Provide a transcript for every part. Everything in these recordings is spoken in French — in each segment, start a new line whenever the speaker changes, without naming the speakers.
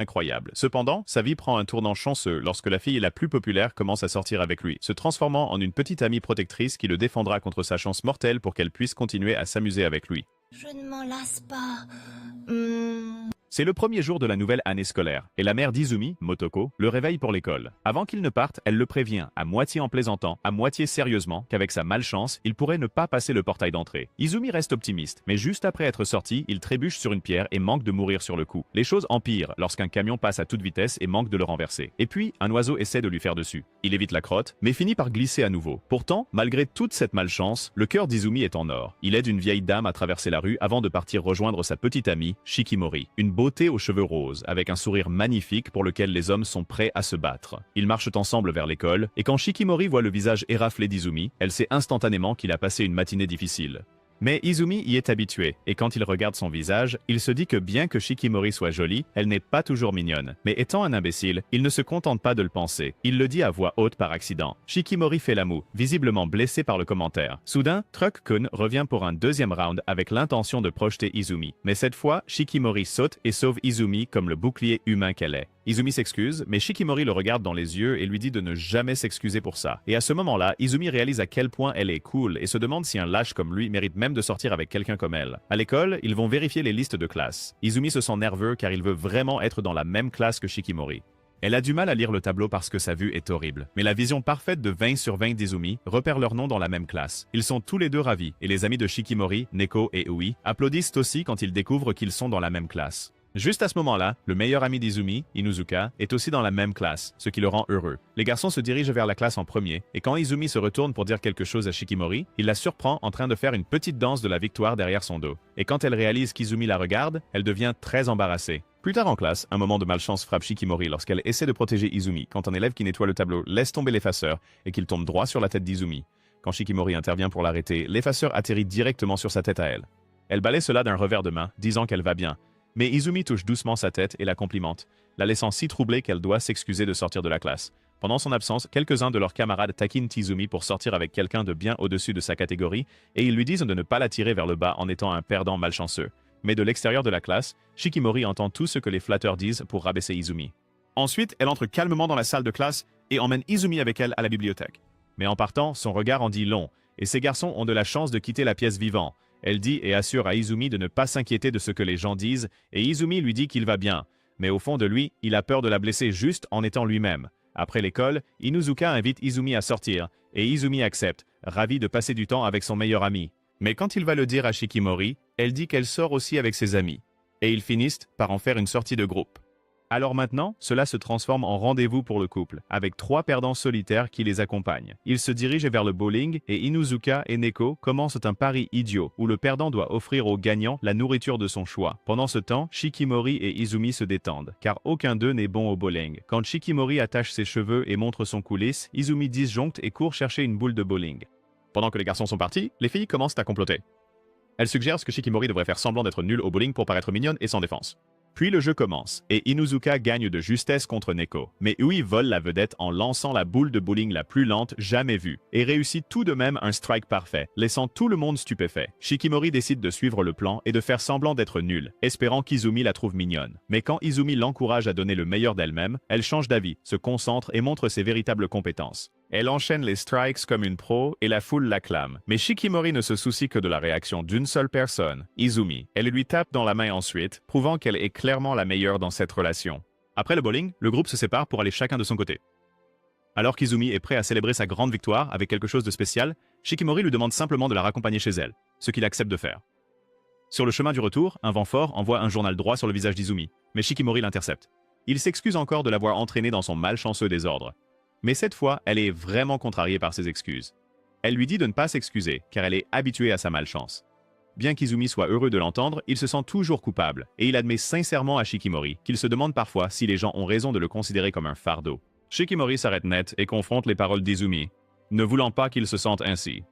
incroyable. Cependant, sa vie prend un tournant chanceux lorsque la fille la plus populaire commence à sortir avec lui, se transformant en une petite amie protectrice qui le défendra contre sa chance mortelle pour qu'elle puisse continuer à s'amuser avec lui.
Je ne m'en lasse pas.
C'est le premier jour de la nouvelle année scolaire, et la mère d'Izumi, Motoko, le réveille pour l'école. Avant qu'il ne parte, elle le prévient, à moitié en plaisantant, à moitié sérieusement, qu'avec sa malchance, il pourrait ne pas passer le portail d'entrée. Izumi reste optimiste, mais juste après être sorti, il trébuche sur une pierre et manque de mourir sur le coup. Les choses empirent lorsqu'un camion passe à toute vitesse et manque de le renverser. Et puis, un oiseau essaie de lui faire dessus. Il évite la crotte, mais finit par glisser à nouveau. Pourtant, malgré toute cette malchance, le cœur d'Izumi est en or. Il aide une vieille dame à traverser la rue avant de partir rejoindre sa petite amie, Shikimori. Une beauté aux cheveux roses, avec un sourire magnifique pour lequel les hommes sont prêts à se battre. Ils marchent ensemble vers l'école, et quand Shikimori voit le visage éraflé d'Izumi, elle sait instantanément qu'il a passé une matinée difficile. Mais Izumi y est habitué, et quand il regarde son visage, il se dit que bien que Shikimori soit jolie, elle n'est pas toujours mignonne. Mais étant un imbécile, il ne se contente pas de le penser. Il le dit à voix haute par accident. Shikimori fait la moue, visiblement blessé par le commentaire. Soudain, Truck-kun revient pour un deuxième round avec l'intention de projeter Izumi. Mais cette fois, Shikimori saute et sauve Izumi comme le bouclier humain qu'elle est. Izumi s'excuse, mais Shikimori le regarde dans les yeux et lui dit de ne jamais s'excuser pour ça. Et à ce moment-là, Izumi réalise à quel point elle est cool et se demande si un lâche comme lui mérite même de sortir avec quelqu'un comme elle. À l'école, ils vont vérifier les listes de classe. Izumi se sent nerveux car il veut vraiment être dans la même classe que Shikimori. Elle a du mal à lire le tableau parce que sa vue est horrible. Mais la vision parfaite de 20 sur 20 d'Izumi repère leur nom dans la même classe. Ils sont tous les deux ravis, et les amis de Shikimori, Neko et Ui, applaudissent aussi quand ils découvrent qu'ils sont dans la même classe. Juste à ce moment-là, le meilleur ami d'Izumi, Inuzuka, est aussi dans la même classe, ce qui le rend heureux. Les garçons se dirigent vers la classe en premier, et quand Izumi se retourne pour dire quelque chose à Shikimori, il la surprend en train de faire une petite danse de la victoire derrière son dos. Et quand elle réalise qu'Izumi la regarde, elle devient très embarrassée. Plus tard en classe, un moment de malchance frappe Shikimori lorsqu'elle essaie de protéger Izumi quand un élève qui nettoie le tableau laisse tomber l'effaceur et qu'il tombe droit sur la tête d'Izumi. Quand Shikimori intervient pour l'arrêter, l'effaceur atterrit directement sur sa tête à elle. Elle balaie cela d'un revers de main, disant qu'elle va bien. Mais Izumi touche doucement sa tête et la complimente, la laissant si troublée qu'elle doit s'excuser de sortir de la classe. Pendant son absence, quelques-uns de leurs camarades taquinent Izumi pour sortir avec quelqu'un de bien au-dessus de sa catégorie, et ils lui disent de ne pas la tirer vers le bas en étant un perdant malchanceux. Mais de l'extérieur de la classe, Shikimori entend tout ce que les flatteurs disent pour rabaisser Izumi. Ensuite, elle entre calmement dans la salle de classe et emmène Izumi avec elle à la bibliothèque. Mais en partant, son regard en dit long, et ces garçons ont de la chance de quitter la pièce vivant. Elle dit et assure à Izumi de ne pas s'inquiéter de ce que les gens disent, et Izumi lui dit qu'il va bien. Mais au fond de lui, il a peur de la blesser juste en étant lui-même. Après l'école, Inuzuka invite Izumi à sortir, et Izumi accepte, ravi de passer du temps avec son meilleur ami. Mais quand il va le dire à Shikimori, elle dit qu'elle sort aussi avec ses amis. Et ils finissent par en faire une sortie de groupe. Alors maintenant, cela se transforme en rendez-vous pour le couple, avec 3 perdants solitaires qui les accompagnent. Ils se dirigent vers le bowling et Inuzuka et Neko commencent un pari idiot où le perdant doit offrir au gagnant la nourriture de son choix. Pendant ce temps, Shikimori et Izumi se détendent, car aucun d'eux n'est bon au bowling. Quand Shikimori attache ses cheveux et montre son coulisse, Izumi disjoncte et court chercher une boule de bowling. Pendant que les garçons sont partis, les filles commencent à comploter. Elles suggèrent que Shikimori devrait faire semblant d'être nulle au bowling pour paraître mignonne et sans défense. Puis le jeu commence, et Inuzuka gagne de justesse contre Neko. Mais Ui vole la vedette en lançant la boule de bowling la plus lente jamais vue, et réussit tout de même un strike parfait, laissant tout le monde stupéfait. Shikimori décide de suivre le plan et de faire semblant d'être nulle, espérant qu'Izumi la trouve mignonne. Mais quand Izumi l'encourage à donner le meilleur d'elle-même, elle change d'avis, se concentre et montre ses véritables compétences. Elle enchaîne les strikes comme une pro et la foule l'acclame. Mais Shikimori ne se soucie que de la réaction d'une seule personne, Izumi. Elle lui tape dans la main ensuite, prouvant qu'elle est clairement la meilleure dans cette relation. Après le bowling, le groupe se sépare pour aller chacun de son côté. Alors qu'Izumi est prêt à célébrer sa grande victoire avec quelque chose de spécial, Shikimori lui demande simplement de la raccompagner chez elle, ce qu'il accepte de faire. Sur le chemin du retour, un vent fort envoie un journal droit sur le visage d'Izumi, mais Shikimori l'intercepte. Il s'excuse encore de l'avoir entraîné dans son malchanceux désordre. Mais cette fois, elle est vraiment contrariée par ses excuses. Elle lui dit de ne pas s'excuser, car elle est habituée à sa malchance. Bien qu'Izumi soit heureux de l'entendre, il se sent toujours coupable, et il admet sincèrement à Shikimori qu'il se demande parfois si les gens ont raison de le considérer comme un fardeau. Shikimori s'arrête net et confronte les paroles d'Izumi, ne voulant pas qu'il se sente ainsi.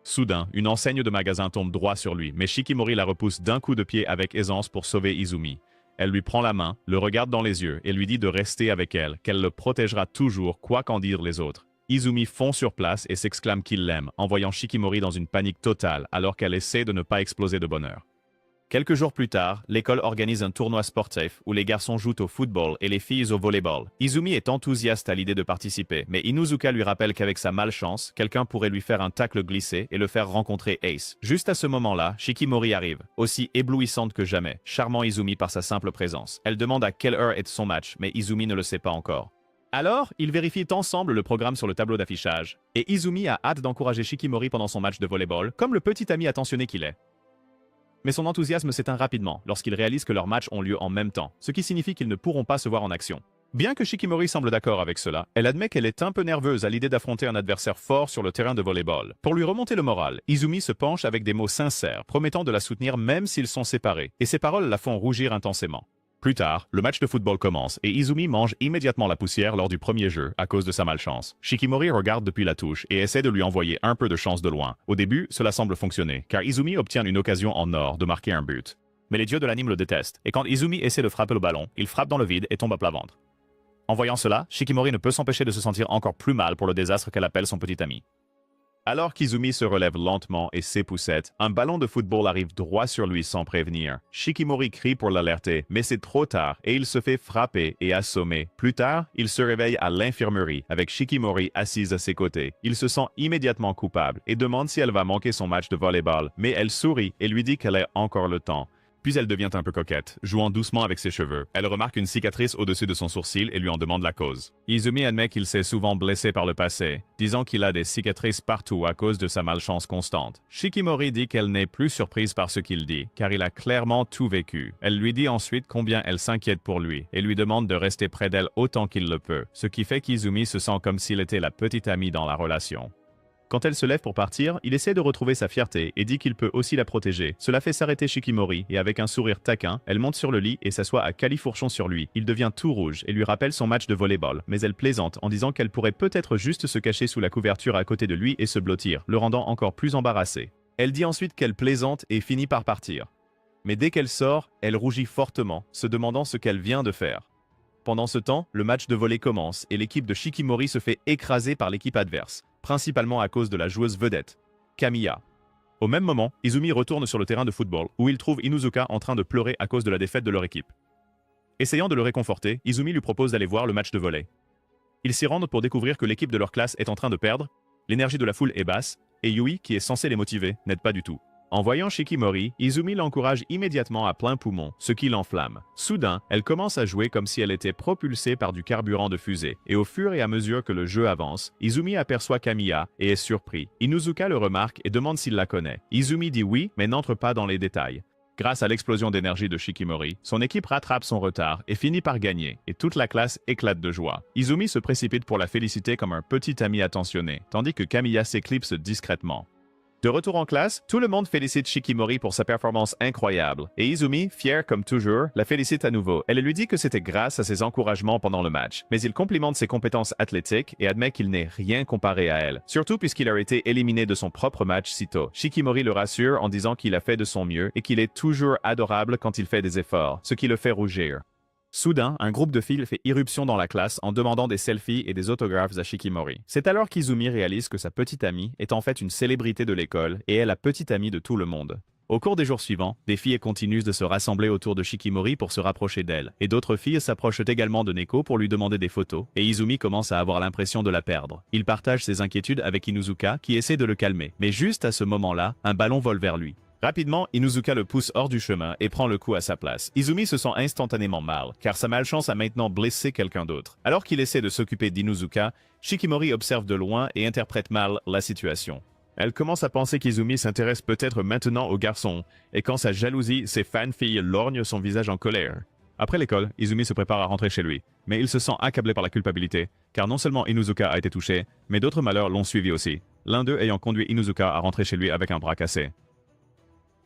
Soudain, une enseigne de magasin tombe droit sur lui, mais Shikimori la repousse d'un coup de pied avec aisance pour sauver Izumi. Elle lui prend la main, le regarde dans les yeux et lui dit de rester avec elle, qu'elle le protégera toujours, quoi qu'en dire les autres. Izumi fond sur place et s'exclame qu'il l'aime, en voyant Shikimori dans une panique totale alors qu'elle essaie de ne pas exploser de bonheur. Quelques jours plus tard, l'école organise un tournoi sportif où les garçons jouent au football et les filles au volleyball. Izumi est enthousiaste à l'idée de participer, mais Inuzuka lui rappelle qu'avec sa malchance, quelqu'un pourrait lui faire un tacle glissé et le faire rencontrer Ace. Juste à ce moment-là, Shikimori arrive, aussi éblouissante que jamais, charmant Izumi par sa simple présence. Elle demande à quelle heure est son match, mais Izumi ne le sait pas encore. Alors, ils vérifient ensemble le programme sur le tableau d'affichage, et Izumi a hâte d'encourager Shikimori pendant son match de volleyball, comme le petit ami attentionné qu'il est. Mais son enthousiasme s'éteint rapidement lorsqu'ils réalisent que leurs matchs ont lieu en même temps, ce qui signifie qu'ils ne pourront pas se voir en action. Bien que Shikimori semble d'accord avec cela, elle admet qu'elle est un peu nerveuse à l'idée d'affronter un adversaire fort sur le terrain de volleyball. Pour lui remonter le moral, Izumi se penche avec des mots sincères, promettant de la soutenir même s'ils sont séparés, et ses paroles la font rougir intensément. Plus tard, le match de football commence et Izumi mange immédiatement la poussière lors du premier jeu à cause de sa malchance. Shikimori regarde depuis la touche et essaie de lui envoyer un peu de chance de loin. Au début, cela semble fonctionner, car Izumi obtient une occasion en or de marquer un but. Mais les dieux de l'anime le détestent, et quand Izumi essaie de frapper le ballon, il frappe dans le vide et tombe à plat ventre. En voyant cela, Shikimori ne peut s'empêcher de se sentir encore plus mal pour le désastre qu'elle appelle son petit ami. Alors qu'Izumi se relève lentement et s'époussette, un ballon de football arrive droit sur lui sans prévenir. Shikimori crie pour l'alerter, mais c'est trop tard et il se fait frapper et assommer. Plus tard, il se réveille à l'infirmerie avec Shikimori assise à ses côtés. Il se sent immédiatement coupable et demande si elle va manquer son match de volleyball, mais elle sourit et lui dit qu'elle a encore le temps. Puis elle devient un peu coquette, jouant doucement avec ses cheveux. Elle remarque une cicatrice au-dessus de son sourcil et lui en demande la cause. Izumi admet qu'il s'est souvent blessé par le passé, disant qu'il a des cicatrices partout à cause de sa malchance constante. Shikimori dit qu'elle n'est plus surprise par ce qu'il dit, car il a clairement tout vécu. Elle lui dit ensuite combien elle s'inquiète pour lui et lui demande de rester près d'elle autant qu'il le peut, ce qui fait qu'Izumi se sent comme s'il était la petite amie dans la relation. Quand elle se lève pour partir, il essaie de retrouver sa fierté et dit qu'il peut aussi la protéger. Cela fait s'arrêter Shikimori et avec un sourire taquin, elle monte sur le lit et s'assoit à califourchon sur lui. Il devient tout rouge et lui rappelle son match de volleyball, mais elle plaisante en disant qu'elle pourrait peut-être juste se cacher sous la couverture à côté de lui et se blottir, le rendant encore plus embarrassé. Elle dit ensuite qu'elle plaisante et finit par partir. Mais dès qu'elle sort, elle rougit fortement, se demandant ce qu'elle vient de faire. Pendant ce temps, le match de volley commence et l'équipe de Shikimori se fait écraser par l'équipe adverse, principalement à cause de la joueuse vedette, Kamiya. Au même moment, Izumi retourne sur le terrain de football où il trouve Inuzuka en train de pleurer à cause de la défaite de leur équipe. Essayant de le réconforter, Izumi lui propose d'aller voir le match de volley. Ils s'y rendent pour découvrir que l'équipe de leur classe est en train de perdre, l'énergie de la foule est basse, et Yui, qui est censé les motiver, n'aide pas du tout. En voyant Shikimori, Izumi l'encourage immédiatement à plein poumon, ce qui l'enflamme. Soudain, elle commence à jouer comme si elle était propulsée par du carburant de fusée, et au fur et à mesure que le jeu avance, Izumi aperçoit Kamiya et est surpris. Inuzuka le remarque et demande s'il la connaît. Izumi dit oui, mais n'entre pas dans les détails. Grâce à l'explosion d'énergie de Shikimori, son équipe rattrape son retard et finit par gagner, et toute la classe éclate de joie. Izumi se précipite pour la féliciter comme un petit ami attentionné, tandis que Kamiya s'éclipse discrètement. De retour en classe, tout le monde félicite Shikimori pour sa performance incroyable, et Izumi, fière comme toujours, la félicite à nouveau. Elle lui dit que c'était grâce à ses encouragements pendant le match, mais il complimente ses compétences athlétiques et admet qu'il n'est rien comparé à elle, surtout puisqu'il a été éliminé de son propre match si tôt. Shikimori le rassure en disant qu'il a fait de son mieux et qu'il est toujours adorable quand il fait des efforts, ce qui le fait rougir. Soudain, un groupe de filles fait irruption dans la classe en demandant des selfies et des autographes à Shikimori. C'est alors qu'Izumi réalise que sa petite amie est en fait une célébrité de l'école et est la petite amie de tout le monde. Au cours des jours suivants, des filles continuent de se rassembler autour de Shikimori pour se rapprocher d'elle, et d'autres filles s'approchent également de Neko pour lui demander des photos, et Izumi commence à avoir l'impression de la perdre. Il partage ses inquiétudes avec Inuzuka qui essaie de le calmer, mais juste à ce moment-là, un ballon vole vers lui. Rapidement, Inuzuka le pousse hors du chemin et prend le coup à sa place. Izumi se sent instantanément mal, car sa malchance a maintenant blessé quelqu'un d'autre. Alors qu'il essaie de s'occuper d'Inuzuka, Shikimori observe de loin et interprète mal la situation. Elle commence à penser qu'Izumi s'intéresse peut-être maintenant aux garçons, et quand sa jalousie, ses fan-filles lorgnent son visage en colère. Après l'école, Izumi se prépare à rentrer chez lui, mais il se sent accablé par la culpabilité, car non seulement Inuzuka a été touché, mais d'autres malheurs l'ont suivi aussi, l'un d'eux ayant conduit Inuzuka à rentrer chez lui avec un bras cassé.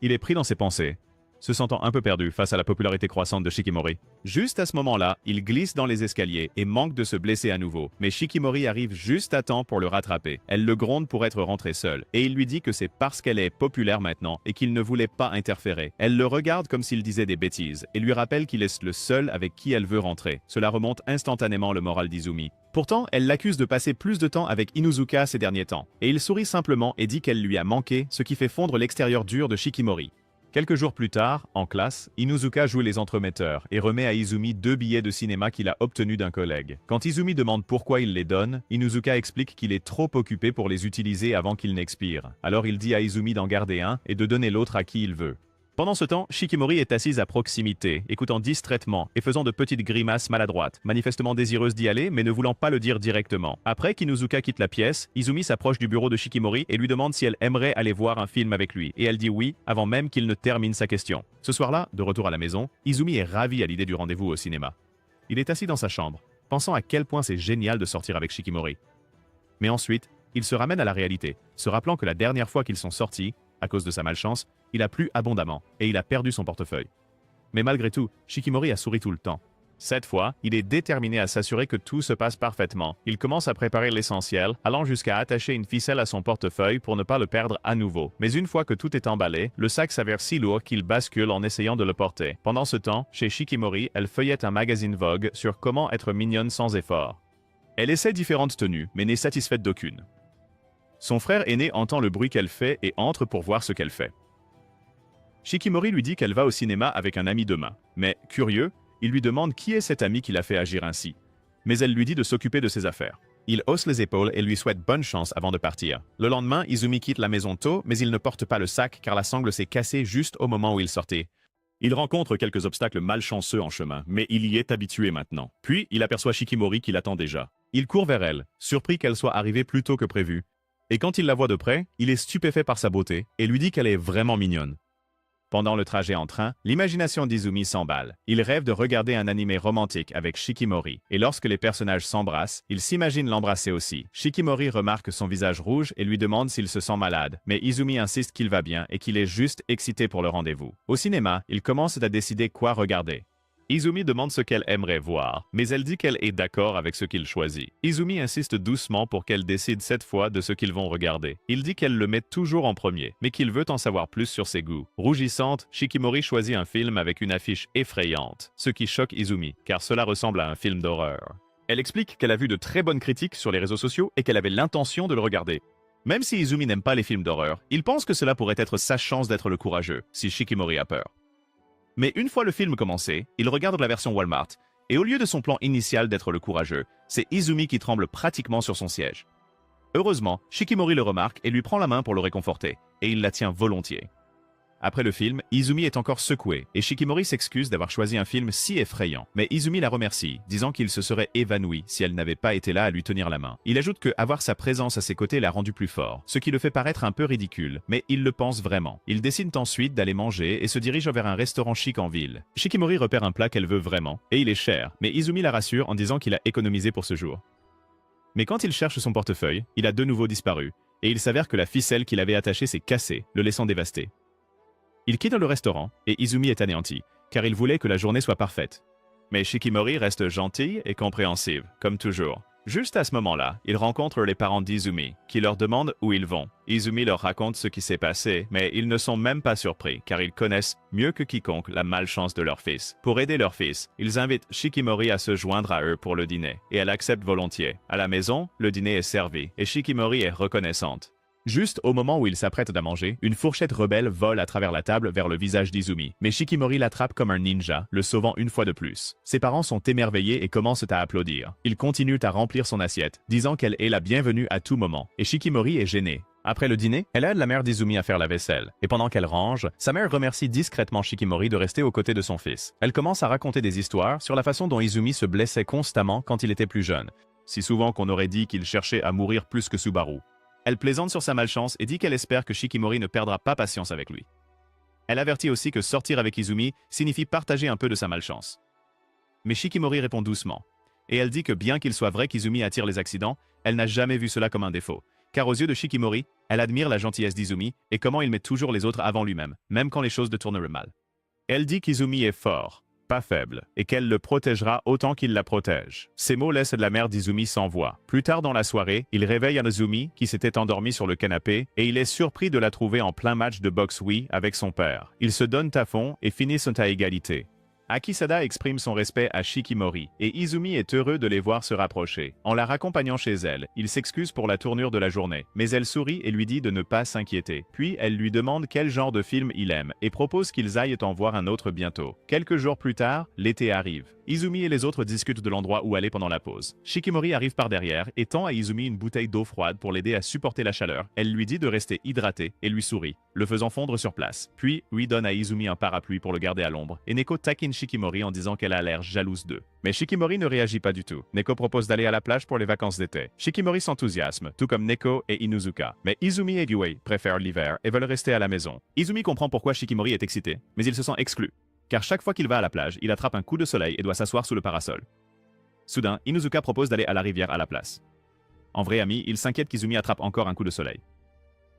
Il est pris dans ses pensées, se sentant un peu perdu face à la popularité croissante de Shikimori. Juste à ce moment-là, il glisse dans les escaliers et manque de se blesser à nouveau. Mais Shikimori arrive juste à temps pour le rattraper. Elle le gronde pour être rentrée seule, et il lui dit que c'est parce qu'elle est populaire maintenant et qu'il ne voulait pas interférer. Elle le regarde comme s'il disait des bêtises, et lui rappelle qu'il est le seul avec qui elle veut rentrer. Cela remonte instantanément le moral d'Izumi. Pourtant, elle l'accuse de passer plus de temps avec Inuzuka ces derniers temps, et il sourit simplement et dit qu'elle lui a manqué, ce qui fait fondre l'extérieur dur de Shikimori. Quelques jours plus tard, en classe, Inuzuka joue les entremetteurs et remet à Izumi 2 billets de cinéma qu'il a obtenus d'un collègue. Quand Izumi demande pourquoi il les donne, Inuzuka explique qu'il est trop occupé pour les utiliser avant qu'ils n'expirent. Alors il dit à Izumi d'en garder un et de donner l'autre à qui il veut. Pendant ce temps, Shikimori est assise à proximité, écoutant distraitement et faisant de petites grimaces maladroites, manifestement désireuse d'y aller mais ne voulant pas le dire directement. Après qu'Inuzuka quitte la pièce, Izumi s'approche du bureau de Shikimori et lui demande si elle aimerait aller voir un film avec lui, et elle dit oui, avant même qu'il ne termine sa question. Ce soir-là, de retour à la maison, Izumi est ravi à l'idée du rendez-vous au cinéma. Il est assis dans sa chambre, pensant à quel point c'est génial de sortir avec Shikimori. Mais ensuite, il se ramène à la réalité, se rappelant que la dernière fois qu'ils sont sortis, à cause de sa malchance, il a plu abondamment et il a perdu son portefeuille. Mais malgré tout, Shikimori a souri tout le temps. Cette fois, il est déterminé à s'assurer que tout se passe parfaitement. Il commence à préparer l'essentiel, allant jusqu'à attacher une ficelle à son portefeuille pour ne pas le perdre à nouveau. Mais une fois que tout est emballé, le sac s'avère si lourd qu'il bascule en essayant de le porter. Pendant ce temps, chez Shikimori, elle feuillette un magazine Vogue sur comment être mignonne sans effort. Elle essaie différentes tenues, mais n'est satisfaite d'aucune. Son frère aîné entend le bruit qu'elle fait et entre pour voir ce qu'elle fait. Shikimori lui dit qu'elle va au cinéma avec un ami demain, mais, curieux, il lui demande qui est cet ami qui l'a fait agir ainsi. Mais elle lui dit de s'occuper de ses affaires. Il hausse les épaules et lui souhaite bonne chance avant de partir. Le lendemain, Izumi quitte la maison tôt, mais il ne porte pas le sac car la sangle s'est cassée juste au moment où il sortait. Il rencontre quelques obstacles malchanceux en chemin, mais il y est habitué maintenant. Puis, il aperçoit Shikimori qui l'attend déjà. Il court vers elle, surpris qu'elle soit arrivée plus tôt que prévu. Et quand il la voit de près, il est stupéfait par sa beauté et lui dit qu'elle est vraiment mignonne. Pendant le trajet en train, l'imagination d'Izumi s'emballe. Il rêve de regarder un animé romantique avec Shikimori, et lorsque les personnages s'embrassent, il s'imagine l'embrasser aussi. Shikimori remarque son visage rouge et lui demande s'il se sent malade, mais Izumi insiste qu'il va bien et qu'il est juste excité pour le rendez-vous. Au cinéma, il commence à décider quoi regarder. Izumi demande ce qu'elle aimerait voir, mais elle dit qu'elle est d'accord avec ce qu'il choisit. Izumi insiste doucement pour qu'elle décide cette fois de ce qu'ils vont regarder. Il dit qu'elle le met toujours en premier, mais qu'il veut en savoir plus sur ses goûts. Rougissante, Shikimori choisit un film avec une affiche effrayante, ce qui choque Izumi, car cela ressemble à un film d'horreur. Elle explique qu'elle a vu de très bonnes critiques sur les réseaux sociaux et qu'elle avait l'intention de le regarder. Même si Izumi n'aime pas les films d'horreur, il pense que cela pourrait être sa chance d'être le courageux, si Shikimori a peur. Mais une fois le film commencé, il regarde la version Walmart, et au lieu de son plan initial d'être le courageux, c'est Izumi qui tremble pratiquement sur son siège. Heureusement, Shikimori le remarque et lui prend la main pour le réconforter, et il la tient volontiers. Après le film, Izumi est encore secoué, et Shikimori s'excuse d'avoir choisi un film si effrayant. Mais Izumi la remercie, disant qu'il se serait évanoui si elle n'avait pas été là à lui tenir la main. Il ajoute que avoir sa présence à ses côtés l'a rendu plus fort, ce qui le fait paraître un peu ridicule, mais il le pense vraiment. Ils décident ensuite d'aller manger et se dirigent vers un restaurant chic en ville. Shikimori repère un plat qu'elle veut vraiment, et il est cher, mais Izumi la rassure en disant qu'il a économisé pour ce jour. Mais quand il cherche son portefeuille, il a de nouveau disparu, et il s'avère que la ficelle qu'il avait attachée s'est cassée, le laissant dévasté. Il quitte le restaurant et Izumi est anéanti, car il voulait que la journée soit parfaite. Mais Shikimori reste gentille et compréhensive, comme toujours. Juste à ce moment-là, il rencontre les parents d'Izumi, qui leur demandent où ils vont. Izumi leur raconte ce qui s'est passé, mais ils ne sont même pas surpris, car ils connaissent mieux que quiconque la malchance de leur fils. Pour aider leur fils, ils invitent Shikimori à se joindre à eux pour le dîner, et elle accepte volontiers. À la maison, le dîner est servi, et Shikimori est reconnaissante. Juste au moment où il s'apprête à manger, une fourchette rebelle vole à travers la table vers le visage d'Izumi, mais Shikimori l'attrape comme un ninja, le sauvant une fois de plus. Ses parents sont émerveillés et commencent à applaudir. Ils continuent à remplir son assiette, disant qu'elle est la bienvenue à tout moment, et Shikimori est gênée. Après le dîner, elle aide la mère d'Izumi à faire la vaisselle, et pendant qu'elle range, sa mère remercie discrètement Shikimori de rester aux côtés de son fils. Elle commence à raconter des histoires sur la façon dont Izumi se blessait constamment quand il était plus jeune, si souvent qu'on aurait dit qu'il cherchait à mourir plus que Subaru. Elle plaisante sur sa malchance et dit qu'elle espère que Shikimori ne perdra pas patience avec lui. Elle avertit aussi que sortir avec Izumi signifie partager un peu de sa malchance. Mais Shikimori répond doucement, et elle dit que bien qu'il soit vrai qu'Izumi attire les accidents, elle n'a jamais vu cela comme un défaut, car aux yeux de Shikimori, elle admire la gentillesse d'Izumi et comment il met toujours les autres avant lui-même, même quand les choses tournent mal. Elle dit qu'Izumi est fort, pas faible, et qu'elle le protégera autant qu'il la protège. Ces mots laissent la mère d'Izumi sans voix. Plus tard dans la soirée, il réveille Izumi qui s'était endormi sur le canapé et il est surpris de la trouver en plein match de boxe Wii avec son père. Ils se donnent à fond et finissent à égalité. Akisada exprime son respect à Shikimori, et Izumi est heureux de les voir se rapprocher. En la raccompagnant chez elle, il s'excuse pour la tournure de la journée, mais elle sourit et lui dit de ne pas s'inquiéter. Puis elle lui demande quel genre de film il aime, et propose qu'ils aillent en voir un autre bientôt. Quelques jours plus tard, l'été arrive. Izumi et les autres discutent de l'endroit où aller pendant la pause. Shikimori arrive par derrière et tend à Izumi une bouteille d'eau froide pour l'aider à supporter la chaleur. Elle lui dit de rester hydraté et lui sourit, le faisant fondre sur place. Puis, lui donne à Izumi un parapluie pour le garder à l'ombre, et Neko taquine Shikimori en disant qu'elle a l'air jalouse d'eux. Mais Shikimori ne réagit pas du tout. Neko propose d'aller à la plage pour les vacances d'été. Shikimori s'enthousiasme, tout comme Neko et Inuzuka. Mais Izumi et Gyuei préfèrent l'hiver et veulent rester à la maison. Izumi comprend pourquoi Shikimori est excité, mais il se sent exclu. Car chaque fois qu'il va à la plage, il attrape un coup de soleil et doit s'asseoir sous le parasol. Soudain, Inuzuka propose d'aller à la rivière à la place. En vrai ami, il s'inquiète qu'Izumi attrape encore un coup de soleil.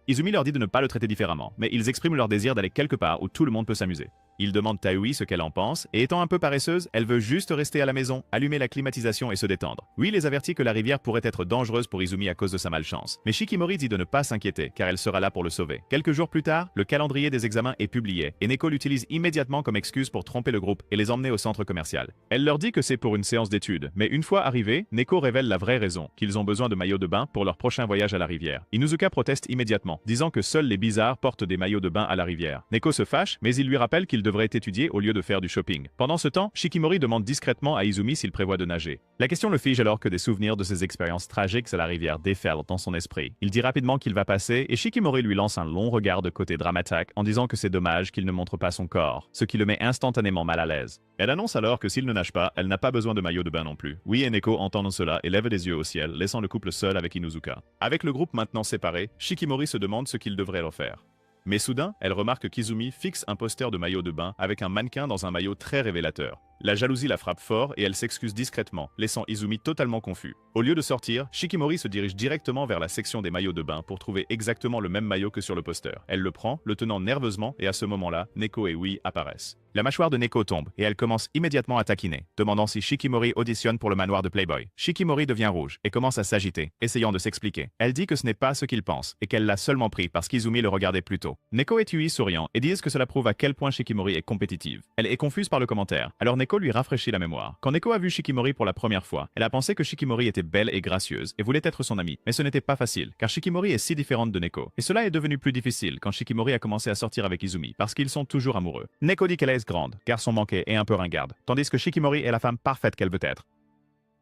Izumi leur dit de ne pas le traiter différemment, mais ils expriment leur désir d'aller quelque part où tout le monde peut s'amuser. Ils demandent Taui ce qu'elle en pense, et étant un peu paresseuse, elle veut juste rester à la maison, allumer la climatisation et se détendre. Lui les avertit que la rivière pourrait être dangereuse pour Izumi à cause de sa malchance. Mais Shikimori dit de ne pas s'inquiéter, car elle sera là pour le sauver. Quelques jours plus tard, le calendrier des examens est publié, et Neko l'utilise immédiatement comme excuse pour tromper le groupe et les emmener au centre commercial. Elle leur dit que c'est pour une séance d'études, mais une fois arrivés, Neko révèle la vraie raison, qu'ils ont besoin de maillots de bain pour leur prochain voyage à la rivière. Inuzuka proteste immédiatement, disant que seuls les bizarres portent des maillots de bain à la rivière. Neko se fâche, mais il lui rappelle qu'il devrait étudier au lieu de faire du shopping. Pendant ce temps, Shikimori demande discrètement à Izumi s'il prévoit de nager. La question le fige alors que des souvenirs de ses expériences tragiques à la rivière déferlent dans son esprit. Il dit rapidement qu'il va passer et Shikimori lui lance un long regard de côté dramatique en disant que c'est dommage qu'il ne montre pas son corps, ce qui le met instantanément mal à l'aise. Elle annonce alors que s'il ne nage pas, elle n'a pas besoin de maillot de bain non plus. Oui et Neko entendent cela et lèvent des yeux au ciel, laissant le couple seul avec Inuzuka. Avec le groupe maintenant séparé, Shikimori se demande ce qu'il devrait leur faire. Mais soudain, elle remarque qu'Izumi fixe un poster de maillot de bain avec un mannequin dans un maillot très révélateur. La jalousie la frappe fort et elle s'excuse discrètement, laissant Izumi totalement confus. Au lieu de sortir, Shikimori se dirige directement vers la section des maillots de bain pour trouver exactement le même maillot que sur le poster. Elle le prend, le tenant nerveusement, et à ce moment-là, Neko et Ui apparaissent. La mâchoire de Neko tombe et elle commence immédiatement à taquiner, demandant si Shikimori auditionne pour le manoir de Playboy. Shikimori devient rouge et commence à s'agiter, essayant de s'expliquer. Elle dit que ce n'est pas ce qu'il pense et qu'elle l'a seulement pris parce qu'Izumi le regardait plus tôt. Neko et Ui souriant et disent que cela prouve à quel point Shikimori est compétitive. Elle est confuse par le commentaire, alors Neko lui rafraîchit la mémoire. Quand Neko a vu Shikimori pour la première fois, elle a pensé que Shikimori était belle et gracieuse et voulait être son amie, mais ce n'était pas facile, car Shikimori est si différente de Neko. Et cela est devenu plus difficile quand Shikimori a commencé à sortir avec Izumi, parce qu'ils sont toujours amoureux. Neko dit qu'elle est grande, garçon manqué et un peu ringarde, tandis que Shikimori est la femme parfaite qu'elle veut être.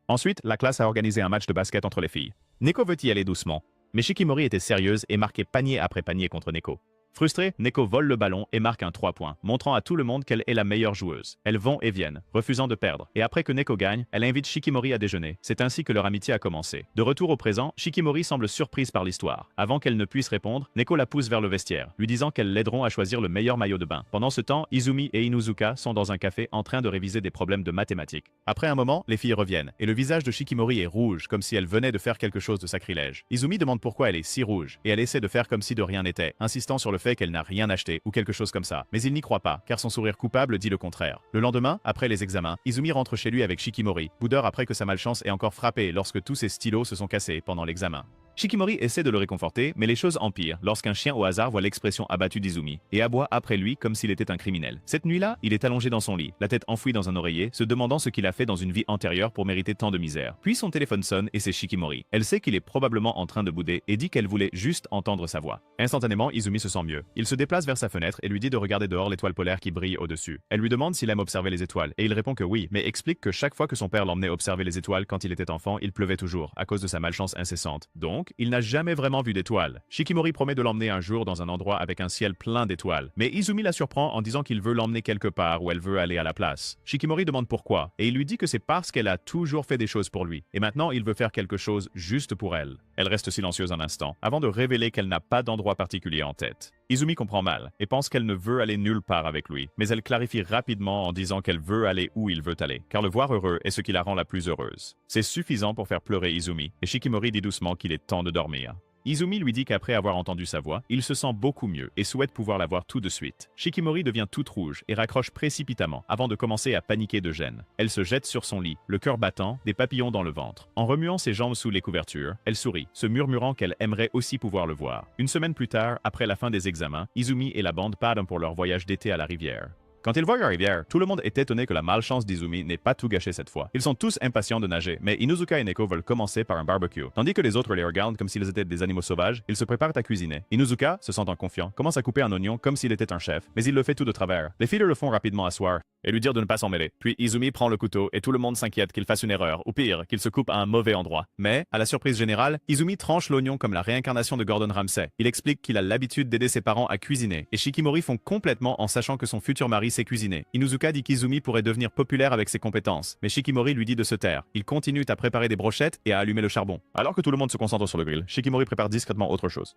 Ensuite, la classe a organisé un match de basket entre les filles. Neko veut y aller doucement, mais Shikimori était sérieuse et marquait panier après panier contre Neko. Frustrée, Neko vole le ballon et marque un 3 points, montrant à tout le monde qu'elle est la meilleure joueuse. Elles vont et viennent, refusant de perdre. Et après que Neko gagne, elle invite Shikimori à déjeuner. C'est ainsi que leur amitié a commencé. De retour au présent, Shikimori semble surprise par l'histoire. Avant qu'elle ne puisse répondre, Neko la pousse vers le vestiaire, lui disant qu'elles l'aideront à choisir le meilleur maillot de bain. Pendant ce temps, Izumi et Inuzuka sont dans un café en train de réviser des problèmes de mathématiques. Après un moment, les filles reviennent, et le visage de Shikimori est rouge, comme si elle venait de faire quelque chose de sacrilège. Izumi demande pourquoi elle est si rouge, et elle essaie de faire comme si de rien n'était, insistant sur le fait qu'elle n'a rien acheté ou quelque chose comme ça. Mais il n'y croit pas, car son sourire coupable dit le contraire. Le lendemain, après les examens, Izumi rentre chez lui avec Shikimori, boudeur après que sa malchance ait encore frappé lorsque tous ses stylos se sont cassés pendant l'examen. Shikimori essaie de le réconforter, mais les choses empirent lorsqu'un chien au hasard voit l'expression abattue d'Izumi et aboie après lui comme s'il était un criminel. Cette nuit-là, il est allongé dans son lit, la tête enfouie dans un oreiller, se demandant ce qu'il a fait dans une vie antérieure pour mériter tant de misère. Puis son téléphone sonne et c'est Shikimori. Elle sait qu'il est probablement en train de bouder et dit qu'elle voulait juste entendre sa voix. Instantanément, Izumi se sent mieux. Il se déplace vers sa fenêtre et lui dit de regarder dehors l'étoile polaire qui brille au-dessus. Elle lui demande s'il aime observer les étoiles et il répond que oui, mais explique que chaque fois que son père l'emmenait observer les étoiles quand il était enfant, il pleuvait toujours à cause de sa malchance incessante. Donc, il n'a jamais vraiment vu d'étoiles. Shikimori promet de l'emmener un jour dans un endroit avec un ciel plein d'étoiles. Mais Izumi la surprend en disant qu'il veut l'emmener quelque part où elle veut aller à la place. Shikimori demande pourquoi, et il lui dit que c'est parce qu'elle a toujours fait des choses pour lui, et maintenant il veut faire quelque chose juste pour elle. Elle reste silencieuse un instant, avant de révéler qu'elle n'a pas d'endroit particulier en tête. Izumi comprend mal, et pense qu'elle ne veut aller nulle part avec lui, mais elle clarifie rapidement en disant qu'elle veut aller où il veut aller, car le voir heureux est ce qui la rend la plus heureuse. C'est suffisant pour faire pleurer Izumi, et Shikimori dit doucement qu'il est temps de dormir. Izumi lui dit qu'après avoir entendu sa voix, il se sent beaucoup mieux et souhaite pouvoir la voir tout de suite. Shikimori devient toute rouge et raccroche précipitamment avant de commencer à paniquer de gêne. Elle se jette sur son lit, le cœur battant, des papillons dans le ventre. En remuant ses jambes sous les couvertures, elle sourit, se murmurant qu'elle aimerait aussi pouvoir le voir. Une semaine plus tard, après la fin des examens, Izumi et la bande partent pour leur voyage d'été à la rivière. Quand ils voient la rivière, tout le monde est étonné que la malchance d'Izumi n'ait pas tout gâché cette fois. Ils sont tous impatients de nager, mais Inuzuka et Neko veulent commencer par un barbecue. Tandis que les autres les regardent comme s'ils étaient des animaux sauvages, ils se préparent à cuisiner. Inuzuka, se sentant confiant, commence à couper un oignon comme s'il était un chef, mais il le fait tout de travers. Les filles le font rapidement asseoir et lui dire de ne pas s'en mêler. Puis Izumi prend le couteau et tout le monde s'inquiète qu'il fasse une erreur, ou pire, qu'il se coupe à un mauvais endroit. Mais, à la surprise générale, Izumi tranche l'oignon comme la réincarnation de Gordon Ramsay. Il explique qu'il a l'habitude d'aider ses parents à cuisiner, et Shikimori fond complètement en sachant que son futur mari sait cuisiner. Inuzuka dit qu'Izumi pourrait devenir populaire avec ses compétences, mais Shikimori lui dit de se taire. Il continue à préparer des brochettes et à allumer le charbon. Alors que tout le monde se concentre sur le grill, Shikimori prépare discrètement autre chose.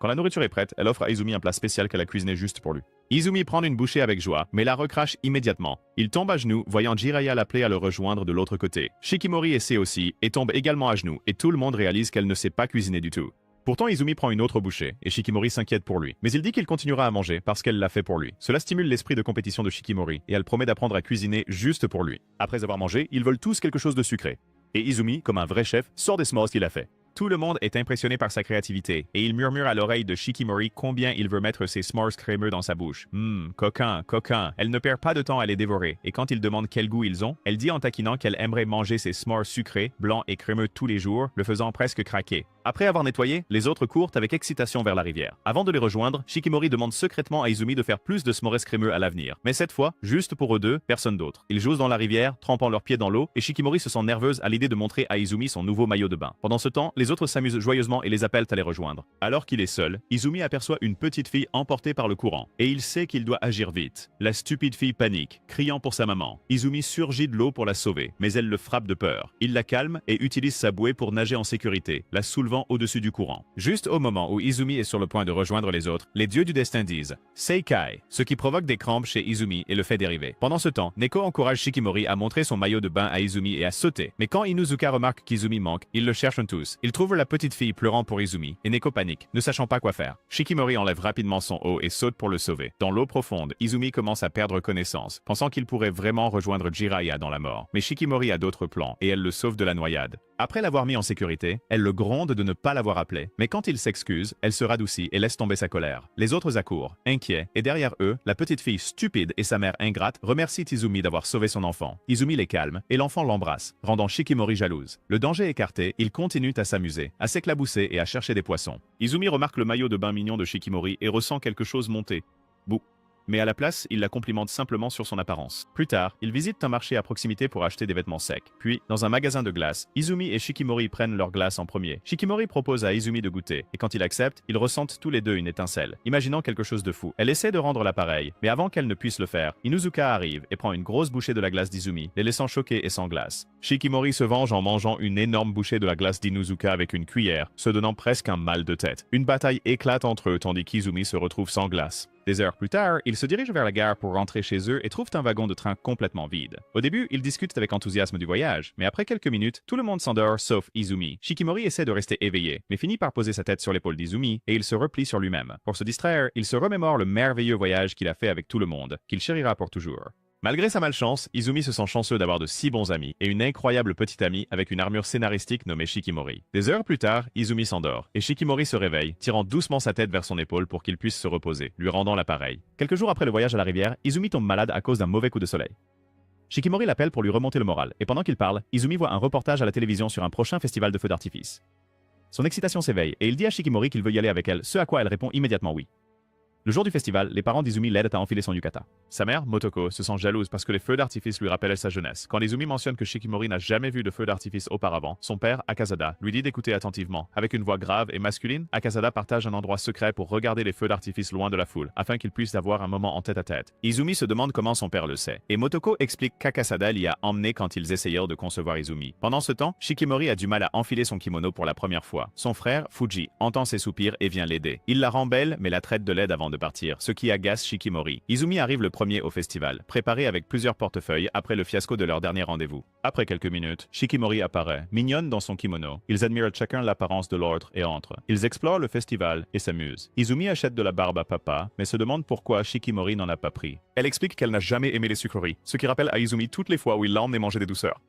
Quand la nourriture est prête, elle offre à Izumi un plat spécial qu'elle a cuisiné juste pour lui. Izumi prend une bouchée avec joie, mais la recrache immédiatement. Il tombe à genoux, voyant Jiraiya l'appeler à le rejoindre de l'autre côté. Shikimori essaie aussi, et tombe également à genoux, et tout le monde réalise qu'elle ne sait pas cuisiner du tout. Pourtant, Izumi prend une autre bouchée, et Shikimori s'inquiète pour lui. Mais il dit qu'il continuera à manger parce qu'elle l'a fait pour lui. Cela stimule l'esprit de compétition de Shikimori, et elle promet d'apprendre à cuisiner juste pour lui. Après avoir mangé, ils veulent tous quelque chose de sucré. Et Izumi, comme un vrai chef, sort des s'mores qu'il a fait. Tout le monde est impressionné par sa créativité, et il murmure à l'oreille de Shikimori combien il veut mettre ses s'mores crémeux dans sa bouche. Coquin, coquin. Elle ne perd pas de temps à les dévorer, et quand il demande quel goût ils ont, elle dit en taquinant qu'elle aimerait manger ses s'mores sucrés, blancs et crémeux tous les jours, le faisant presque craquer. Après avoir nettoyé, les autres courent avec excitation vers la rivière. Avant de les rejoindre, Shikimori demande secrètement à Izumi de faire plus de s'mores crémeux à l'avenir. Mais cette fois, juste pour eux deux, personne d'autre. Ils jouent dans la rivière, trempant leurs pieds dans l'eau, et Shikimori se sent nerveuse à l'idée de montrer à Izumi son nouveau maillot de bain. Pendant ce temps, les autres s'amusent joyeusement et les appellent à les rejoindre. Alors qu'il est seul, Izumi aperçoit une petite fille emportée par le courant, et il sait qu'il doit agir vite. La stupide fille panique, criant pour sa maman. Izumi surgit de l'eau pour la sauver, mais elle le frappe de peur. Il la calme et utilise sa bouée pour nager en sécurité, la soulevant au-dessus du courant. Juste au moment où Izumi est sur le point de rejoindre les autres, les dieux du destin disent « Seikai », ce qui provoque des crampes chez Izumi et le fait dériver. Pendant ce temps, Neko encourage Shikimori à montrer son maillot de bain à Izumi et à sauter. Mais quand Inuzuka remarque qu'Izumi manque, ils le cherchent tous. Ils trouvent la petite fille pleurant pour Izumi, et Neko panique, ne sachant pas quoi faire. Shikimori enlève rapidement son haut et saute pour le sauver. Dans l'eau profonde, Izumi commence à perdre connaissance, pensant qu'il pourrait vraiment rejoindre Jiraiya dans la mort. Mais Shikimori a d'autres plans, et elle le sauve de la noyade. Après l'avoir mis en sécurité, elle le gronde de ne pas l'avoir appelé. Mais quand il s'excuse, elle se radoucit et laisse tomber sa colère. Les autres accourent, inquiets, et derrière eux, la petite fille stupide et sa mère ingrate remercient Izumi d'avoir sauvé son enfant. Izumi les calme, et l'enfant l'embrasse, rendant Shikimori jalouse. Le danger écarté, ils continuent à s'amuser, à s'éclabousser et à chercher des poissons. Izumi remarque le maillot de bain mignon de Shikimori et ressent quelque chose monter. Bouh. Mais à la place, il la complimente simplement sur son apparence. Plus tard, ils visitent un marché à proximité pour acheter des vêtements secs. Puis, dans un magasin de glace, Izumi et Shikimori prennent leur glace en premier. Shikimori propose à Izumi de goûter, et quand il accepte, ils ressentent tous les deux une étincelle, imaginant quelque chose de fou. Elle essaie de rendre l'appareil, mais avant qu'elle ne puisse le faire, Inuzuka arrive et prend une grosse bouchée de la glace d'Izumi, les laissant choqués et sans glace. Shikimori se venge en mangeant une énorme bouchée de la glace d'Inuzuka avec une cuillère, se donnant presque un mal de tête. Une bataille éclate entre eux tandis qu'Izumi se retrouve sans glace. Des heures plus tard, ils se dirigent vers la gare pour rentrer chez eux et trouvent un wagon de train complètement vide. Au début, ils discutent avec enthousiasme du voyage, mais après quelques minutes, tout le monde s'endort sauf Izumi. Shikimori essaie de rester éveillé, mais finit par poser sa tête sur l'épaule d'Izumi et il se replie sur lui-même. Pour se distraire, il se remémore le merveilleux voyage qu'il a fait avec tout le monde, qu'il chérira pour toujours. Malgré sa malchance, Izumi se sent chanceux d'avoir de si bons amis et une incroyable petite amie avec une armure scénaristique nommée Shikimori. Des heures plus tard, Izumi s'endort et Shikimori se réveille, tirant doucement sa tête vers son épaule pour qu'il puisse se reposer, lui rendant l'appareil. Quelques jours après le voyage à la rivière, Izumi tombe malade à cause d'un mauvais coup de soleil. Shikimori l'appelle pour lui remonter le moral, et pendant qu'il parle, Izumi voit un reportage à la télévision sur un prochain festival de feux d'artifice. Son excitation s'éveille et il dit à Shikimori qu'il veut y aller avec elle, ce à quoi elle répond immédiatement oui. Le jour du festival, les parents d'Izumi l'aident à enfiler son yukata. Sa mère, Motoko, se sent jalouse parce que les feux d'artifice lui rappellent sa jeunesse. Quand Izumi mentionne que Shikimori n'a jamais vu de feux d'artifice auparavant, son père, Akazada, lui dit d'écouter attentivement. Avec une voix grave et masculine, Akazada partage un endroit secret pour regarder les feux d'artifice loin de la foule, afin qu'il puisse avoir un moment en tête-à-tête. Izumi se demande comment son père le sait, et Motoko explique qu'Akazada l'y a emmené quand ils essayèrent de concevoir Izumi. Pendant ce temps, Shikimori a du mal à enfiler son kimono pour la première fois. Son frère, Fuji, entend ses soupirs et vient l'aider. Il la rend belle, mais la traite de laide avant de partir, ce qui agace Shikimori. Izumi arrive le premier au festival, préparé avec plusieurs portefeuilles après le fiasco de leur dernier rendez-vous. Après quelques minutes, Shikimori apparaît, mignonne dans son kimono. Ils admirent chacun l'apparence de l'autre et entrent. Ils explorent le festival et s'amusent. Izumi achète de la barbe à papa, mais se demande pourquoi Shikimori n'en a pas pris. Elle explique qu'elle n'a jamais aimé les sucreries, ce qui rappelle à Izumi toutes les fois où il l'a emmené manger des douceurs.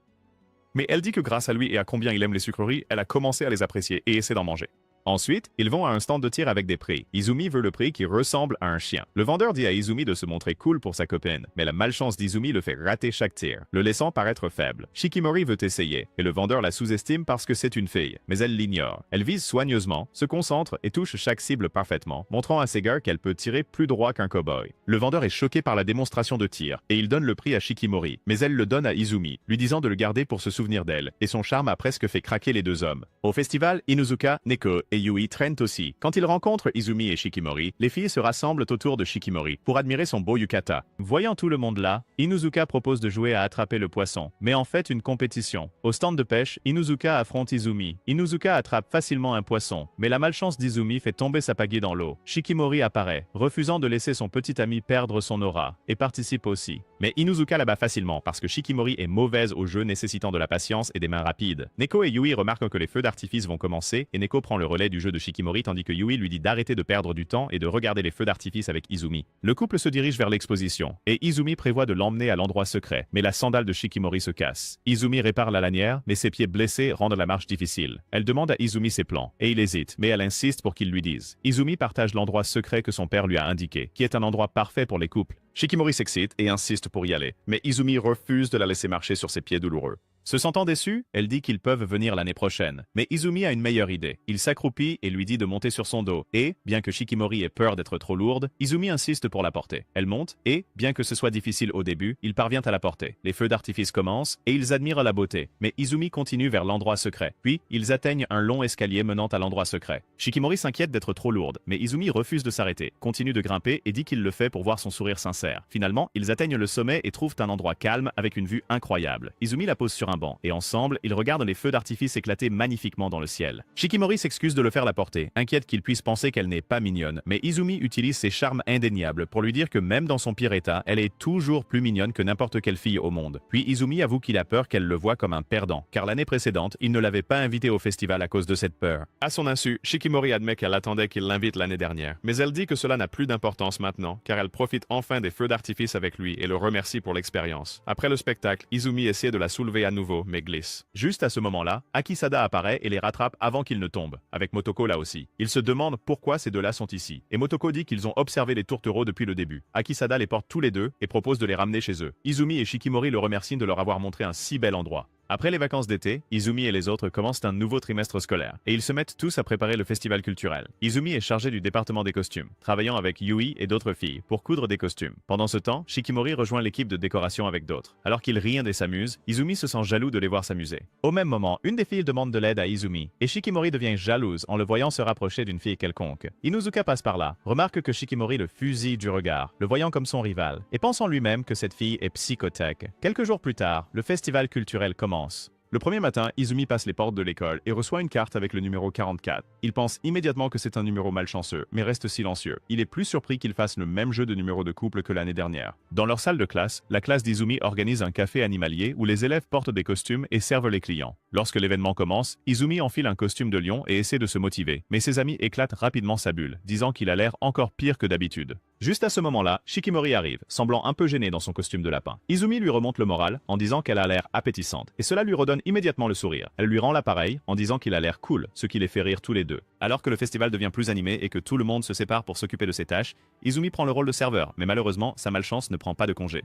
Mais elle dit que grâce à lui et à combien il aime les sucreries, elle a commencé à les apprécier et essaie d'en manger. Ensuite, ils vont à un stand de tir avec des prix. Izumi veut le prix qui ressemble à un chien. Le vendeur dit à Izumi de se montrer cool pour sa copine, mais la malchance d'Izumi le fait rater chaque tir, le laissant paraître faible. Shikimori veut essayer, et le vendeur la sous-estime parce que c'est une fille, mais elle l'ignore. Elle vise soigneusement, se concentre et touche chaque cible parfaitement, montrant à ses gars qu'elle peut tirer plus droit qu'un cow-boy. Le vendeur est choqué par la démonstration de tir, et il donne le prix à Shikimori, mais elle le donne à Izumi, lui disant de le garder pour se souvenir d'elle, et son charme a presque fait craquer les deux hommes. Au festival, Inuzuka, Neko et Yui traînent aussi. Quand ils rencontrent Izumi et Shikimori, les filles se rassemblent autour de Shikimori pour admirer son beau yukata. Voyant tout le monde là, Inuzuka propose de jouer à attraper le poisson, mais en fait une compétition. Au stand de pêche, Inuzuka affronte Izumi. Inuzuka attrape facilement un poisson, mais la malchance d'Izumi fait tomber sa pagaie dans l'eau. Shikimori apparaît, refusant de laisser son petit ami perdre son aura, et participe aussi. Mais Inuzuka la bat facilement parce que Shikimori est mauvaise au jeu nécessitant de la patience et des mains rapides. Neko et Yui remarquent que les feux d'artifice vont commencer, et Neko prend le relais du jeu de Shikimori tandis que Yui lui dit d'arrêter de perdre du temps et de regarder les feux d'artifice avec Izumi. Le couple se dirige vers l'exposition, et Izumi prévoit de l'emmener à l'endroit secret, mais la sandale de Shikimori se casse. Izumi répare la lanière, mais ses pieds blessés rendent la marche difficile. Elle demande à Izumi ses plans, et il hésite, mais elle insiste pour qu'il lui dise. Izumi partage l'endroit secret que son père lui a indiqué, qui est un endroit parfait pour les couples. Shikimori s'excite et insiste pour y aller, mais Izumi refuse de la laisser marcher sur ses pieds douloureux. Se sentant déçue, elle dit qu'ils peuvent venir l'année prochaine. Mais Izumi a une meilleure idée. Il s'accroupit et lui dit de monter sur son dos. Et, bien que Shikimori ait peur d'être trop lourde, Izumi insiste pour la porter. Elle monte et, bien que ce soit difficile au début, il parvient à la porter. Les feux d'artifice commencent et ils admirent la beauté. Mais Izumi continue vers l'endroit secret. Puis, ils atteignent un long escalier menant à l'endroit secret. Shikimori s'inquiète d'être trop lourde, mais Izumi refuse de s'arrêter, continue de grimper et dit qu'il le fait pour voir son sourire sincère. Finalement, ils atteignent le sommet et trouvent un endroit calme avec une vue incroyable. Izumi la pose sur un banc, et ensemble, ils regardent les feux d'artifice éclater magnifiquement dans le ciel. Shikimori s'excuse de le faire la porter, inquiète qu'il puisse penser qu'elle n'est pas mignonne, mais Izumi utilise ses charmes indéniables pour lui dire que même dans son pire état, elle est toujours plus mignonne que n'importe quelle fille au monde. Puis Izumi avoue qu'il a peur qu'elle le voie comme un perdant, car l'année précédente, il ne l'avait pas invité au festival à cause de cette peur. À son insu, Shikimori admet qu'elle attendait qu'il l'invite l'année dernière, mais elle dit que cela n'a plus d'importance maintenant, car elle profite enfin des feux d'artifice avec lui et le remercie pour l'expérience. Après le spectacle, Izumi essaie de la soulever à nouveau, mais glisse. Juste à ce moment-là, Akisada apparaît et les rattrape avant qu'ils ne tombent, avec Motoko là aussi. Ils se demandent pourquoi ces deux-là sont ici, et Motoko dit qu'ils ont observé les tourtereaux depuis le début. Akisada les porte tous les deux et propose de les ramener chez eux. Izumi et Shikimori le remercient de leur avoir montré un si bel endroit. Après les vacances d'été, Izumi et les autres commencent un nouveau trimestre scolaire, et ils se mettent tous à préparer le festival culturel. Izumi est chargé du département des costumes, travaillant avec Yui et d'autres filles pour coudre des costumes. Pendant ce temps, Shikimori rejoint l'équipe de décoration avec d'autres. Alors qu'ils rient et s'amusent, Izumi se sent jaloux de les voir s'amuser. Au même moment, une des filles demande de l'aide à Izumi, et Shikimori devient jalouse en le voyant se rapprocher d'une fille quelconque. Inuzuka passe par là, remarque que Shikimori le fusille du regard, le voyant comme son rival, et pense en lui-même que cette fille est psychothèque. Quelques jours plus tard, le festival culturel commence. Le premier matin, Izumi passe les portes de l'école et reçoit une carte avec le numéro 44. Il pense immédiatement que c'est un numéro malchanceux, mais reste silencieux. Il est plus surpris qu'il fasse le même jeu de numéro de couple que l'année dernière. Dans leur salle de classe, la classe d'Izumi organise un café animalier où les élèves portent des costumes et servent les clients. Lorsque l'événement commence, Izumi enfile un costume de lion et essaie de se motiver, mais ses amis éclatent rapidement sa bulle, disant qu'il a l'air encore pire que d'habitude. Juste à ce moment-là, Shikimori arrive, semblant un peu gêné dans son costume de lapin. Izumi lui remonte le moral en disant qu'elle a l'air appétissante, et cela lui redonne immédiatement le sourire. Elle lui rend l'appareil en disant qu'il a l'air cool, ce qui les fait rire tous les deux. Alors que le festival devient plus animé et que tout le monde se sépare pour s'occuper de ses tâches, Izumi prend le rôle de serveur, mais malheureusement, sa malchance ne prend pas de congé.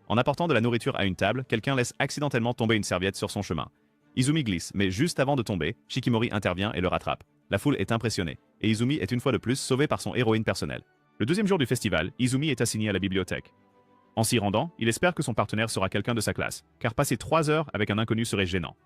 En apportant de la nourriture à une table, quelqu'un laisse accidentellement tomber une serviette sur son chemin. Izumi glisse, mais juste avant de tomber, Shikimori intervient et le rattrape. La foule est impressionnée, et Izumi est une fois de plus sauvé par son héroïne personnelle. Le deuxième jour du festival, Izumi est assigné à la bibliothèque. En s'y rendant, il espère que son partenaire sera quelqu'un de sa classe, car passer 3 heures avec un inconnu serait gênant.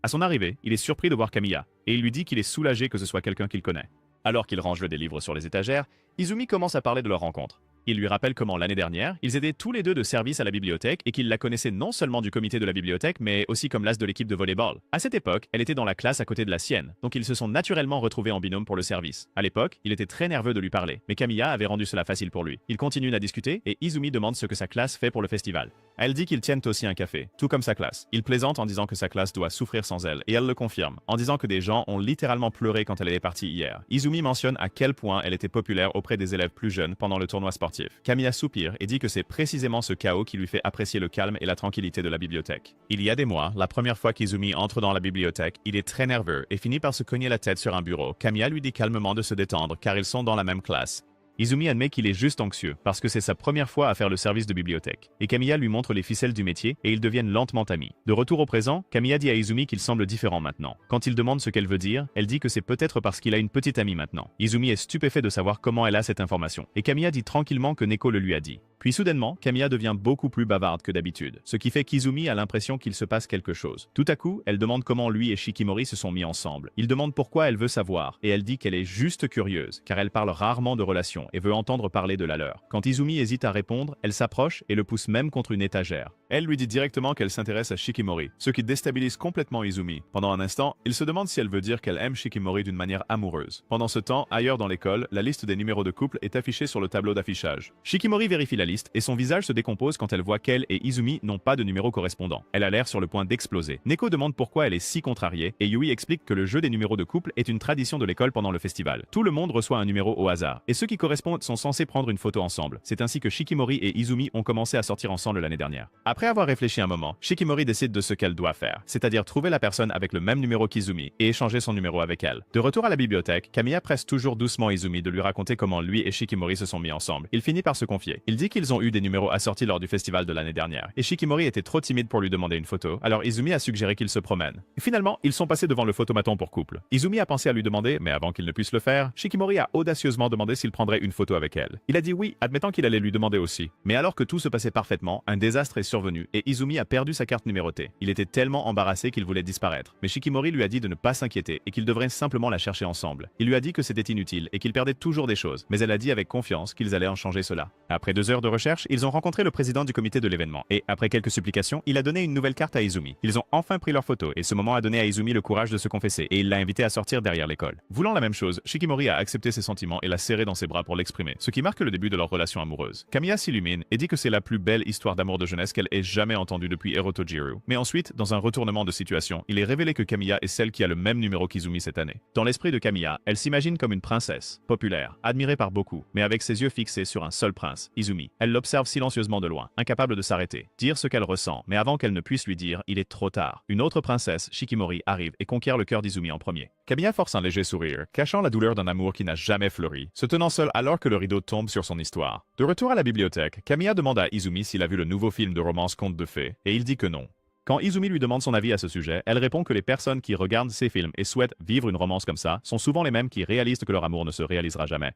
À son arrivée, il est surpris de voir Kamiya, et il lui dit qu'il est soulagé que ce soit quelqu'un qu'il connaît. Alors qu'il range des livres sur les étagères, Izumi commence à parler de leur rencontre. Il lui rappelle comment l'année dernière, ils étaient tous les deux de service à la bibliothèque et qu'il la connaissait non seulement du comité de la bibliothèque, mais aussi comme l'as de l'équipe de volleyball. À cette époque, elle était dans la classe à côté de la sienne, donc ils se sont naturellement retrouvés en binôme pour le service. À l'époque, il était très nerveux de lui parler, mais Kamiya avait rendu cela facile pour lui. Ils continuent à discuter et Izumi demande ce que sa classe fait pour le festival. Elle dit qu'ils tiennent aussi un café, tout comme sa classe. Il plaisante en disant que sa classe doit souffrir sans elle, et elle le confirme, en disant que des gens ont littéralement pleuré quand elle est partie hier. Izumi mentionne à quel point elle était populaire auprès des élèves plus jeunes pendant le tournoi sportif. sportif. Kamiya soupire et dit que c'est précisément ce chaos qui lui fait apprécier le calme et la tranquillité de la bibliothèque. Il y a des mois, la première fois qu'Izumi entre dans la bibliothèque, il est très nerveux et finit par se cogner la tête sur un bureau. Kamiya lui dit calmement de se détendre car ils sont dans la même classe. Izumi admet qu'il est juste anxieux parce que c'est sa première fois à faire le service de bibliothèque. Et Kamiya lui montre les ficelles du métier et ils deviennent lentement amis. De retour au présent, Kamiya dit à Izumi qu'il semble différent maintenant. Quand il demande ce qu'elle veut dire, elle dit que c'est peut-être parce qu'il a une petite amie maintenant. Izumi est stupéfait de savoir comment elle a cette information. Et Kamiya dit tranquillement que Neko le lui a dit. Puis soudainement, Kamiya devient beaucoup plus bavarde que d'habitude, ce qui fait qu'Izumi a l'impression qu'il se passe quelque chose. Tout à coup, elle demande comment lui et Shikimori se sont mis ensemble. Il demande pourquoi elle veut savoir, et elle dit qu'elle est juste curieuse, car elle parle rarement de relations et veut entendre parler de la leur. Quand Izumi hésite à répondre, elle s'approche et le pousse même contre une étagère. Elle lui dit directement qu'elle s'intéresse à Shikimori, ce qui déstabilise complètement Izumi. Pendant un instant, il se demande si elle veut dire qu'elle aime Shikimori d'une manière amoureuse. Pendant ce temps, ailleurs dans l'école, la liste des numéros de couple est affichée sur le tableau d'affichage. Shikimori vérifie la liste et son visage se décompose quand elle voit qu'elle et Izumi n'ont pas de numéro correspondant. Elle a l'air sur le point d'exploser. Neko demande pourquoi elle est si contrariée et Yui explique que le jeu des numéros de couple est une tradition de l'école pendant le festival. Tout le monde reçoit un numéro au hasard et ceux qui correspondent sont censés prendre une photo ensemble. C'est ainsi que Shikimori et Izumi ont commencé à sortir ensemble l'année dernière. Après avoir réfléchi un moment, Shikimori décide de ce qu'elle doit faire, c'est-à-dire trouver la personne avec le même numéro qu'Izumi et échanger son numéro avec elle. De retour à la bibliothèque, Kamiya presse toujours doucement Izumi de lui raconter comment lui et Shikimori se sont mis ensemble. Il finit par se confier. Il dit qu'ils ont eu des numéros assortis lors du festival de l'année dernière et Shikimori était trop timide pour lui demander une photo, alors Izumi a suggéré qu'ils se promènent. Et finalement, ils sont passés devant le photomaton pour couple. Izumi a pensé à lui demander, mais avant qu'il ne puisse le faire, Shikimori a audacieusement demandé s'il prendrait une photo avec elle. Il a dit oui, admettant qu'il allait lui demander aussi. Mais alors que tout se passait parfaitement, un désastre est survenu et Izumi a perdu sa carte numérotée. Il était tellement embarrassé qu'il voulait disparaître. Mais Shikimori lui a dit de ne pas s'inquiéter et qu'ils devraient simplement la chercher ensemble. Il lui a dit que c'était inutile et qu'il perdait toujours des choses, mais elle a dit avec confiance qu'ils allaient en changer cela. Après 2 heures de recherche, ils ont rencontré le président du comité de l'événement et après quelques supplications, il a donné une nouvelle carte à Izumi. Ils ont enfin pris leur photo et ce moment a donné à Izumi le courage de se confesser et il l'a invité à sortir derrière l'école. Voulant la même chose, Shikimori a accepté ses sentiments et l'a serré dans ses bras pour l'exprimer, ce qui marque le début de leur relation amoureuse. Kamiya s'illumine et dit que c'est la plus belle histoire d'amour de jeunesse qu'elle ait jamais entendue depuis Erotojiru. Mais ensuite, dans un retournement de situation, il est révélé que Kamiya est celle qui a le même numéro qu'Izumi cette année. Dans l'esprit de Kamiya, elle s'imagine comme une princesse, populaire, admirée par beaucoup, mais avec ses yeux fixés sur un seul prince, Izumi. Elle l'observe silencieusement de loin, incapable de s'arrêter, dire ce qu'elle ressent, mais avant qu'elle ne puisse lui dire, il est trop tard. Une autre princesse, Shikimori, arrive et conquiert le cœur d'Izumi en premier. Kamiya force un léger sourire, cachant la douleur d'un amour qui n'a jamais fleuri, se tenant seule alors que le rideau tombe sur son histoire. De retour à la bibliothèque, Kamiya demande à Izumi s'il a vu le nouveau film de romance Conte de fées, et il dit que non. Quand Izumi lui demande son avis à ce sujet, elle répond que les personnes qui regardent ces films et souhaitent vivre une romance comme ça sont souvent les mêmes qui réalisent que leur amour ne se réalisera jamais.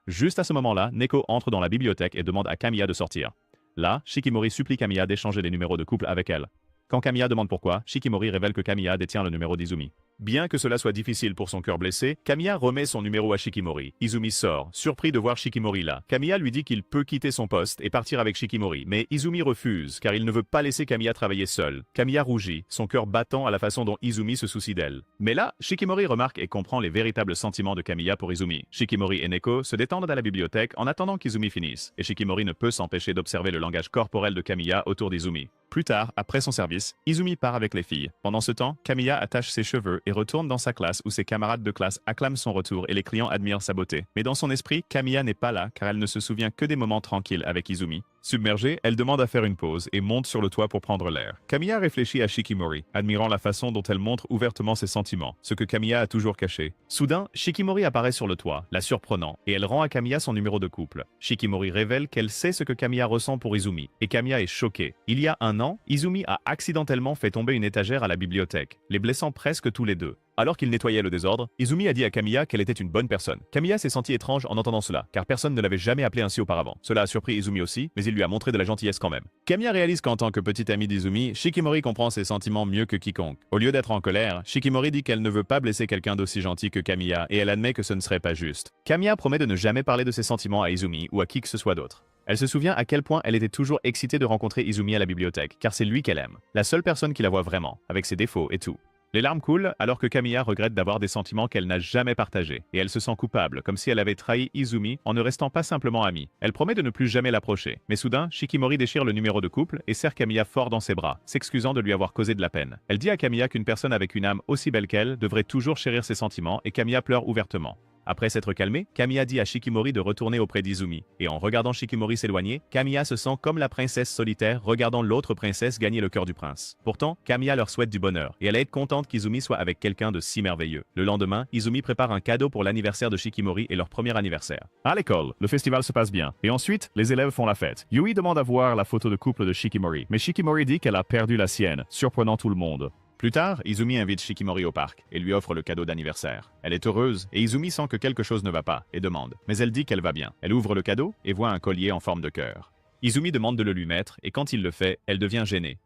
Juste à ce moment-là, Neko entre dans la bibliothèque et demande à Kamiya de sortir. Là, Shikimori supplie Kamiya d'échanger des numéros de couple avec elle. Quand Kamiya demande pourquoi, Shikimori révèle que Kamiya détient le numéro d'Izumi. Bien que cela soit difficile pour son cœur blessé, Kamiya remet son numéro à Shikimori. Izumi sort, surpris de voir Shikimori là. Kamiya lui dit qu'il peut quitter son poste et partir avec Shikimori, mais Izumi refuse, car il ne veut pas laisser Kamiya travailler seule. Kamiya rougit, son cœur battant à la façon dont Izumi se soucie d'elle. Mais là, Shikimori remarque et comprend les véritables sentiments de Kamiya pour Izumi. Shikimori et Neko se détendent à la bibliothèque en attendant qu'Izumi finisse, et Shikimori ne peut s'empêcher d'observer le langage corporel de Kamiya autour d'Izumi. Plus tard, après son service, Izumi part avec les filles. Pendant ce temps, Kamiya attache ses cheveux et retourne dans sa classe où ses camarades de classe acclament son retour et les clients admirent sa beauté. Mais dans son esprit, Kamiya n'est pas là car elle ne se souvient que des moments tranquilles avec Izumi. Submergée, elle demande à faire une pause et monte sur le toit pour prendre l'air. Kamiya réfléchit à Shikimori, admirant la façon dont elle montre ouvertement ses sentiments, ce que Kamiya a toujours caché. Soudain, Shikimori apparaît sur le toit, la surprenant, et elle rend à Kamiya son numéro de couple. Shikimori révèle qu'elle sait ce que Kamiya ressent pour Izumi, et Kamiya est choquée. Il y a un an, Izumi a accidentellement fait tomber une étagère à la bibliothèque, les blessant presque tous les deux. Alors qu'il nettoyait le désordre, Izumi a dit à Kamiya qu'elle était une bonne personne. Kamiya s'est sentie étrange en entendant cela, car personne ne l'avait jamais appelée ainsi auparavant. Cela a surpris Izumi aussi, mais il lui a montré de la gentillesse quand même. Kamiya réalise qu'en tant que petite amie d'Izumi, Shikimori comprend ses sentiments mieux que quiconque. Au lieu d'être en colère, Shikimori dit qu'elle ne veut pas blesser quelqu'un d'aussi gentil que Kamiya, et elle admet que ce ne serait pas juste. Kamiya promet de ne jamais parler de ses sentiments à Izumi ou à qui que ce soit d'autre. Elle se souvient à quel point elle était toujours excitée de rencontrer Izumi à la bibliothèque, car c'est lui qu'elle aime. La seule personne qui la voit vraiment, avec ses défauts et tout. Les larmes coulent alors que Kamiya regrette d'avoir des sentiments qu'elle n'a jamais partagés, et elle se sent coupable, comme si elle avait trahi Izumi en ne restant pas simplement amie. Elle promet de ne plus jamais l'approcher, mais soudain, Shikimori déchire le numéro de couple et serre Kamiya fort dans ses bras, s'excusant de lui avoir causé de la peine. Elle dit à Kamiya qu'une personne avec une âme aussi belle qu'elle devrait toujours chérir ses sentiments et Kamiya pleure ouvertement. Après s'être calmée, Kamiya dit à Shikimori de retourner auprès d'Izumi, et en regardant Shikimori s'éloigner, Kamiya se sent comme la princesse solitaire regardant l'autre princesse gagner le cœur du prince. Pourtant, Kamiya leur souhaite du bonheur, et elle est contente qu'Izumi soit avec quelqu'un de si merveilleux. Le lendemain, Izumi prépare un cadeau pour l'anniversaire de Shikimori et leur premier anniversaire. À l'école, le festival se passe bien, et ensuite, les élèves font la fête. Yui demande à voir la photo de couple de Shikimori, mais Shikimori dit qu'elle a perdu la sienne, surprenant tout le monde. Plus tard, Izumi invite Shikimori au parc et lui offre le cadeau d'anniversaire. Elle est heureuse et Izumi sent que quelque chose ne va pas et demande, mais elle dit qu'elle va bien. Elle ouvre le cadeau et voit un collier en forme de cœur. Izumi demande de le lui mettre et quand il le fait, elle devient gênée.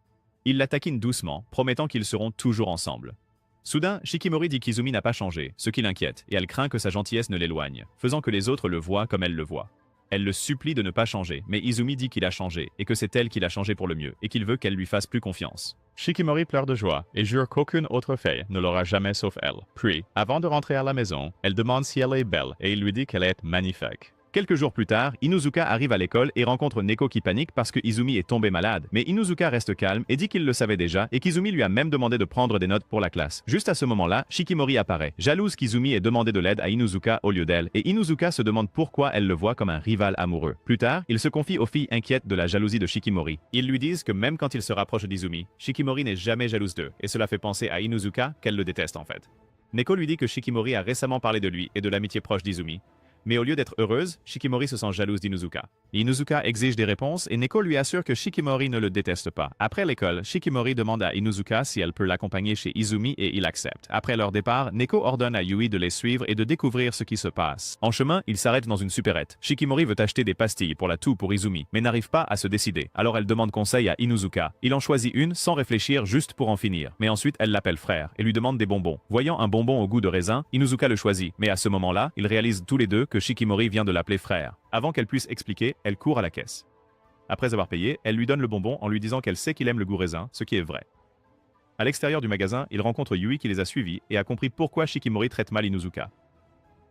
Il la taquine doucement, promettant qu'ils seront toujours ensemble. Soudain, Shikimori dit qu'Izumi n'a pas changé, ce qui l'inquiète, et elle craint que sa gentillesse ne l'éloigne, faisant que les autres le voient comme elle le voit. Elle le supplie de ne pas changer, mais Izumi dit qu'il a changé, et que c'est elle qui l'a changé pour le mieux, et qu'il veut qu'elle lui fasse plus confiance. Shikimori pleure de joie, et jure qu'aucune autre fille ne l'aura jamais sauf elle. Puis, avant de rentrer à la maison, elle demande si elle est belle, et il lui dit qu'elle est magnifique. Quelques jours plus tard, Inuzuka arrive à l'école et rencontre Neko qui panique parce que Izumi est tombé malade, mais Inuzuka reste calme et dit qu'il le savait déjà et qu'Izumi lui a même demandé de prendre des notes pour la classe. Juste à ce moment-là, Shikimori apparaît, jalouse qu'Izumi ait demandé de l'aide à Inuzuka au lieu d'elle, et Inuzuka se demande pourquoi elle le voit comme un rival amoureux. Plus tard, il se confie aux filles inquiètes de la jalousie de Shikimori. Ils lui disent que même quand il se rapproche d'Izumi, Shikimori n'est jamais jalouse d'eux, et cela fait penser à Inuzuka qu'elle le déteste en fait. Neko lui dit que Shikimori a récemment parlé de lui et de l'amitié proche d'Izumi. Mais au lieu d'être heureuse, Shikimori se sent jalouse d'Inuzuka. Inuzuka exige des réponses et Neko lui assure que Shikimori ne le déteste pas. Après l'école, Shikimori demande à Inuzuka si elle peut l'accompagner chez Izumi et il accepte. Après leur départ, Neko ordonne à Yui de les suivre et de découvrir ce qui se passe. En chemin, ils s'arrêtent dans une supérette. Shikimori veut acheter des pastilles pour la toux pour Izumi, mais n'arrive pas à se décider. Alors elle demande conseil à Inuzuka. Il en choisit une sans réfléchir juste pour en finir. Mais ensuite, elle l'appelle frère et lui demande des bonbons. Voyant un bonbon au goût de raisin, Inuzuka le choisit. Mais à ce moment-là, ils réalisent tous les deux que Shikimori vient de l'appeler frère. Avant qu'elle puisse expliquer, elle court à la caisse. Après avoir payé, elle lui donne le bonbon en lui disant qu'elle sait qu'il aime le goût raisin, ce qui est vrai. À l'extérieur du magasin, il rencontre Yui qui les a suivis et a compris pourquoi Shikimori traite mal Inuzuka.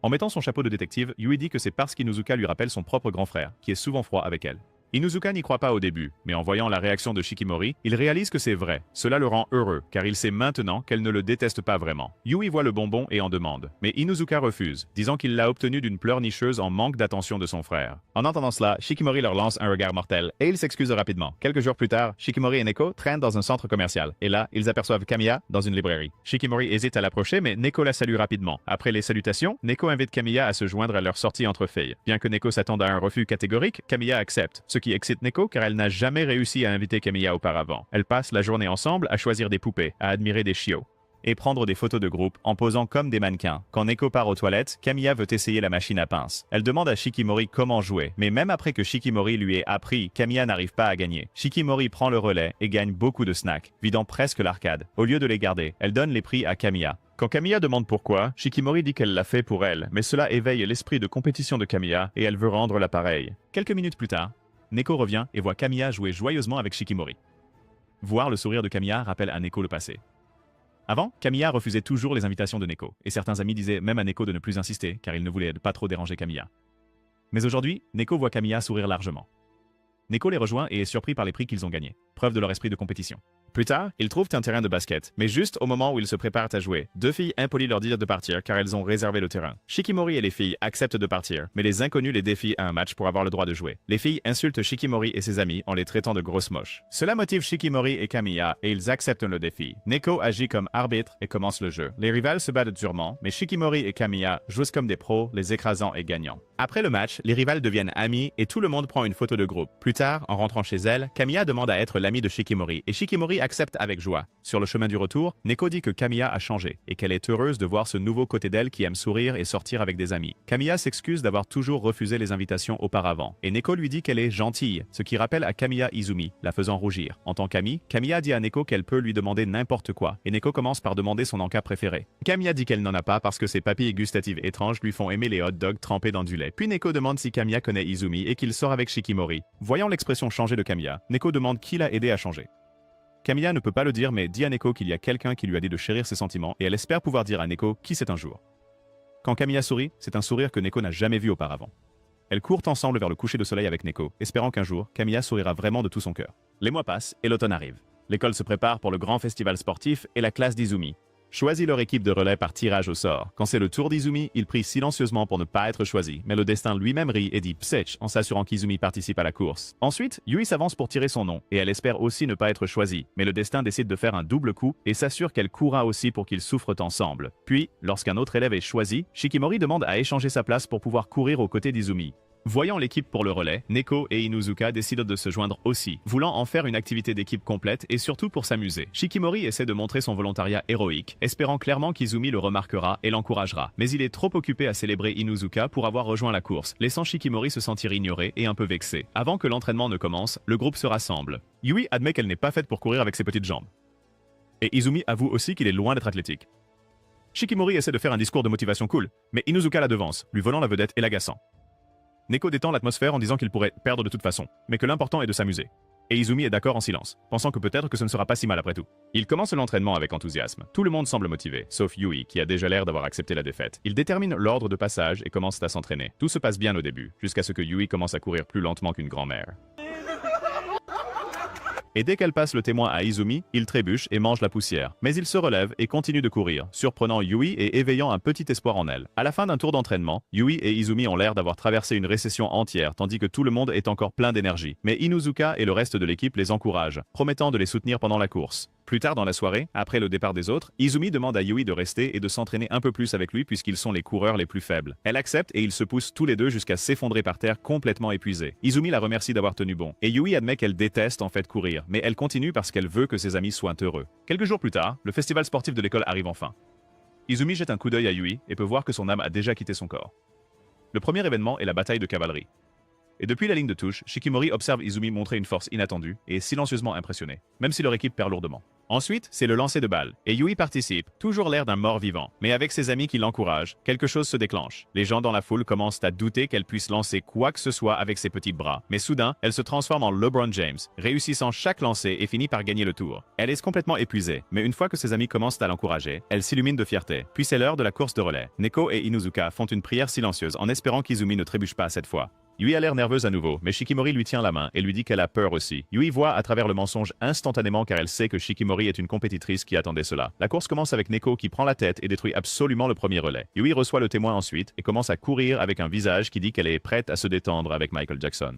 En mettant son chapeau de détective, Yui dit que c'est parce qu'Inuzuka lui rappelle son propre grand frère, qui est souvent froid avec elle. Inuzuka n'y croit pas au début, mais en voyant la réaction de Shikimori, il réalise que c'est vrai. Cela le rend heureux, car il sait maintenant qu'elle ne le déteste pas vraiment. Yui voit le bonbon et en demande, mais Inuzuka refuse, disant qu'il l'a obtenu d'une pleurnicheuse en manque d'attention de son frère. En entendant cela, Shikimori leur lance un regard mortel, et ils s'excusent rapidement. Quelques jours plus tard, Shikimori et Neko traînent dans un centre commercial, et là, ils aperçoivent Kamiya dans une librairie. Shikimori hésite à l'approcher, mais Neko la salue rapidement. Après les salutations, Neko invite Kamiya à se joindre à leur sortie entre filles. Bien que Neko s'attende à un refus catégorique, Kamiya accepte, ce qui excite Neko car elle n'a jamais réussi à inviter Kamiya auparavant. Elles passent la journée ensemble à choisir des poupées, à admirer des chiots et prendre des photos de groupe en posant comme des mannequins. Quand Neko part aux toilettes, Kamiya veut essayer la machine à pince. Elle demande à Shikimori comment jouer, mais même après que Shikimori lui ait appris, Kamiya n'arrive pas à gagner. Shikimori prend le relais et gagne beaucoup de snacks, vidant presque l'arcade. Au lieu de les garder, elle donne les prix à Kamiya. Quand Kamiya demande pourquoi, Shikimori dit qu'elle l'a fait pour elle, mais cela éveille l'esprit de compétition de Kamiya et elle veut rendre l'appareil. Quelques minutes plus tard, Neko revient et voit Kamiya jouer joyeusement avec Shikimori. Voir le sourire de Kamiya rappelle à Neko le passé. Avant, Kamiya refusait toujours les invitations de Neko, et certains amis disaient même à Neko de ne plus insister, car il ne voulait pas trop déranger Kamiya. Mais aujourd'hui, Neko voit Kamiya sourire largement. Neko les rejoint et est surpris par les prix qu'ils ont gagnés, preuve de leur esprit de compétition. Plus tard, ils trouvent un terrain de basket, mais juste au moment où ils se préparent à jouer, deux filles impolies leur disent de partir car elles ont réservé le terrain. Shikimori et les filles acceptent de partir, mais les inconnus les défient à un match pour avoir le droit de jouer. Les filles insultent Shikimori et ses amis en les traitant de grosses moches. Cela motive Shikimori et Kamiya et ils acceptent le défi. Neko agit comme arbitre et commence le jeu. Les rivales se battent durement, mais Shikimori et Kamiya jouent comme des pros, les écrasant et gagnant. Après le match, les rivales deviennent amis et tout le monde prend une photo de groupe. Plus tard, en rentrant chez elle, Kamiya demande à être l'amie de Shikimori et Shikimori accepte avec joie. Sur le chemin du retour, Neko dit que Kamiya a changé et qu'elle est heureuse de voir ce nouveau côté d'elle qui aime sourire et sortir avec des amis. Kamiya s'excuse d'avoir toujours refusé les invitations auparavant et Neko lui dit qu'elle est gentille, ce qui rappelle à Kamiya Izumi, la faisant rougir. En tant qu'amie, Kamiya dit à Neko qu'elle peut lui demander n'importe quoi et Neko commence par demander son encas préféré. Kamiya dit qu'elle n'en a pas parce que ses papilles gustatives étranges lui font aimer les hot dogs trempés dans du lait. Puis Neko demande si Kamiya connaît Izumi et qu'il sort avec Shikimori. Voyant l'expression changer de Kamiya, Neko demande qui l'a aidé à changer. Kamiya ne peut pas le dire mais dit à Neko qu'il y a quelqu'un qui lui a dit de chérir ses sentiments et elle espère pouvoir dire à Neko qui c'est un jour. Quand Kamiya sourit, c'est un sourire que Neko n'a jamais vu auparavant. Elles courent ensemble vers le coucher de soleil avec Neko, espérant qu'un jour, Kamiya sourira vraiment de tout son cœur. Les mois passent et l'automne arrive. L'école se prépare pour le grand festival sportif et la classe d'Izumi. choisit leur équipe de relais par tirage au sort. Quand c'est le tour d'Izumi, il prie silencieusement pour ne pas être choisi, mais le destin lui-même rit et dit Psech en s'assurant qu'Izumi participe à la course. Ensuite, Yui s'avance pour tirer son nom, et elle espère aussi ne pas être choisie, mais le destin décide de faire un double coup et s'assure qu'elle courra aussi pour qu'ils souffrent ensemble. Puis, lorsqu'un autre élève est choisi, Shikimori demande à échanger sa place pour pouvoir courir aux côtés d'Izumi. Voyant l'équipe pour le relais, Neko et Inuzuka décident de se joindre aussi, voulant en faire une activité d'équipe complète et surtout pour s'amuser. Shikimori essaie de montrer son volontariat héroïque, espérant clairement qu'Izumi le remarquera et l'encouragera. Mais il est trop occupé à célébrer Inuzuka pour avoir rejoint la course, laissant Shikimori se sentir ignoré et un peu vexé. Avant que l'entraînement ne commence, le groupe se rassemble. Yui admet qu'elle n'est pas faite pour courir avec ses petites jambes. Et Izumi avoue aussi qu'il est loin d'être athlétique. Shikimori essaie de faire un discours de motivation cool, mais Inuzuka la devance, lui volant la vedette et l'agaçant. Neko détend l'atmosphère en disant qu'il pourrait perdre de toute façon, mais que l'important est de s'amuser. Et Izumi est d'accord en silence, pensant que peut-être que ce ne sera pas si mal après tout. Il commence l'entraînement avec enthousiasme. Tout le monde semble motivé, sauf Yui, qui a déjà l'air d'avoir accepté la défaite. Il détermine l'ordre de passage et commence à s'entraîner. Tout se passe bien au début, jusqu'à ce que Yui commence à courir plus lentement qu'une grand-mère. Et dès qu'elle passe le témoin à Izumi, il trébuche et mange la poussière. Mais il se relève et continue de courir, surprenant Yui et éveillant un petit espoir en elle. À la fin d'un tour d'entraînement, Yui et Izumi ont l'air d'avoir traversé une récession entière, tandis que tout le monde est encore plein d'énergie. Mais Inuzuka et le reste de l'équipe les encouragent, promettant de les soutenir pendant la course. Plus tard dans la soirée, après le départ des autres, Izumi demande à Yui de rester et de s'entraîner un peu plus avec lui puisqu'ils sont les coureurs les plus faibles. Elle accepte et ils se poussent tous les deux jusqu'à s'effondrer par terre complètement épuisés. Izumi la remercie d'avoir tenu bon. Et Yui admet qu'elle déteste en fait courir, mais elle continue parce qu'elle veut que ses amis soient heureux. Quelques jours plus tard, le festival sportif de l'école arrive enfin. Izumi jette un coup d'œil à Yui et peut voir que son âme a déjà quitté son corps. Le premier événement est la bataille de cavalerie. Et depuis la ligne de touche, Shikimori observe Izumi montrer une force inattendue et est silencieusement impressionné, même si leur équipe perd lourdement. Ensuite, c'est le lancer de balles, et Yui participe, toujours l'air d'un mort-vivant. Mais avec ses amis qui l'encouragent, quelque chose se déclenche. Les gens dans la foule commencent à douter qu'elle puisse lancer quoi que ce soit avec ses petits bras. Mais soudain, elle se transforme en LeBron James, réussissant chaque lancer et finit par gagner le tour. Elle est complètement épuisée, mais une fois que ses amis commencent à l'encourager, elle s'illumine de fierté. Puis c'est l'heure de la course de relais. Neko et Inuzuka font une prière silencieuse en espérant qu'Izumi ne trébuche pas cette fois. Yui a l'air nerveuse à nouveau, mais Shikimori lui tient la main et lui dit qu'elle a peur aussi. Yui voit à travers le mensonge instantanément car elle sait que Shikimori est une compétitrice qui attendait cela. La course commence avec Neko qui prend la tête et détruit absolument le premier relais. Yui reçoit le témoin ensuite et commence à courir avec un visage qui dit qu'elle est prête à se détendre avec Michael Jackson.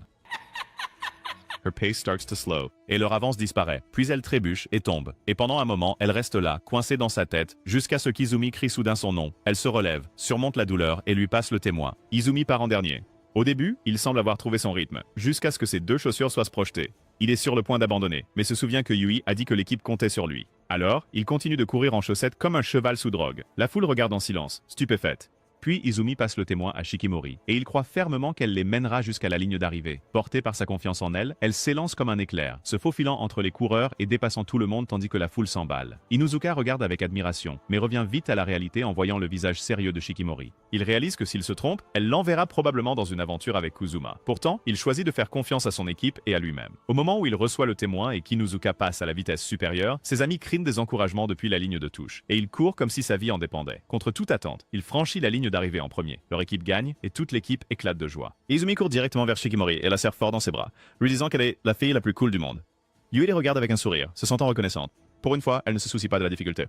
Her pace starts to slow, et leur avance disparaît. Puis elle trébuche et tombe. Et pendant un moment, elle reste là, coincée dans sa tête, jusqu'à ce qu'Izumi crie soudain son nom. Elle se relève, surmonte la douleur et lui passe le témoin. Izumi part en dernier. Au début, il semble avoir trouvé son rythme, jusqu'à ce que ses deux chaussures soient projetées. Il est sur le point d'abandonner, mais se souvient que Yui a dit que l'équipe comptait sur lui. Alors, il continue de courir en chaussettes comme un cheval sous drogue. La foule regarde en silence, stupéfaite. Puis Izumi passe le témoin à Shikimori, et il croit fermement qu'elle les mènera jusqu'à la ligne d'arrivée. Portée par sa confiance en elle, elle s'élance comme un éclair, se faufilant entre les coureurs et dépassant tout le monde tandis que la foule s'emballe. Inuzuka regarde avec admiration, mais revient vite à la réalité en voyant le visage sérieux de Shikimori. Il réalise que s'il se trompe, elle l'enverra probablement dans une aventure avec Kuzuma. Pourtant, il choisit de faire confiance à son équipe et à lui-même. Au moment où il reçoit le témoin et qu'Inuzuka passe à la vitesse supérieure, ses amis crient des encouragements depuis la ligne de touche, et il court comme si sa vie en dépendait. Contre toute attente, il franchit la ligne d'arrivée en premier. Leur équipe gagne et toute l'équipe éclate de joie. Izumi court directement vers Shikimori et la serre fort dans ses bras, lui disant qu'elle est la fille la plus cool du monde. Yui les regarde avec un sourire, se sentant reconnaissante. Pour une fois, elle ne se soucie pas de la difficulté.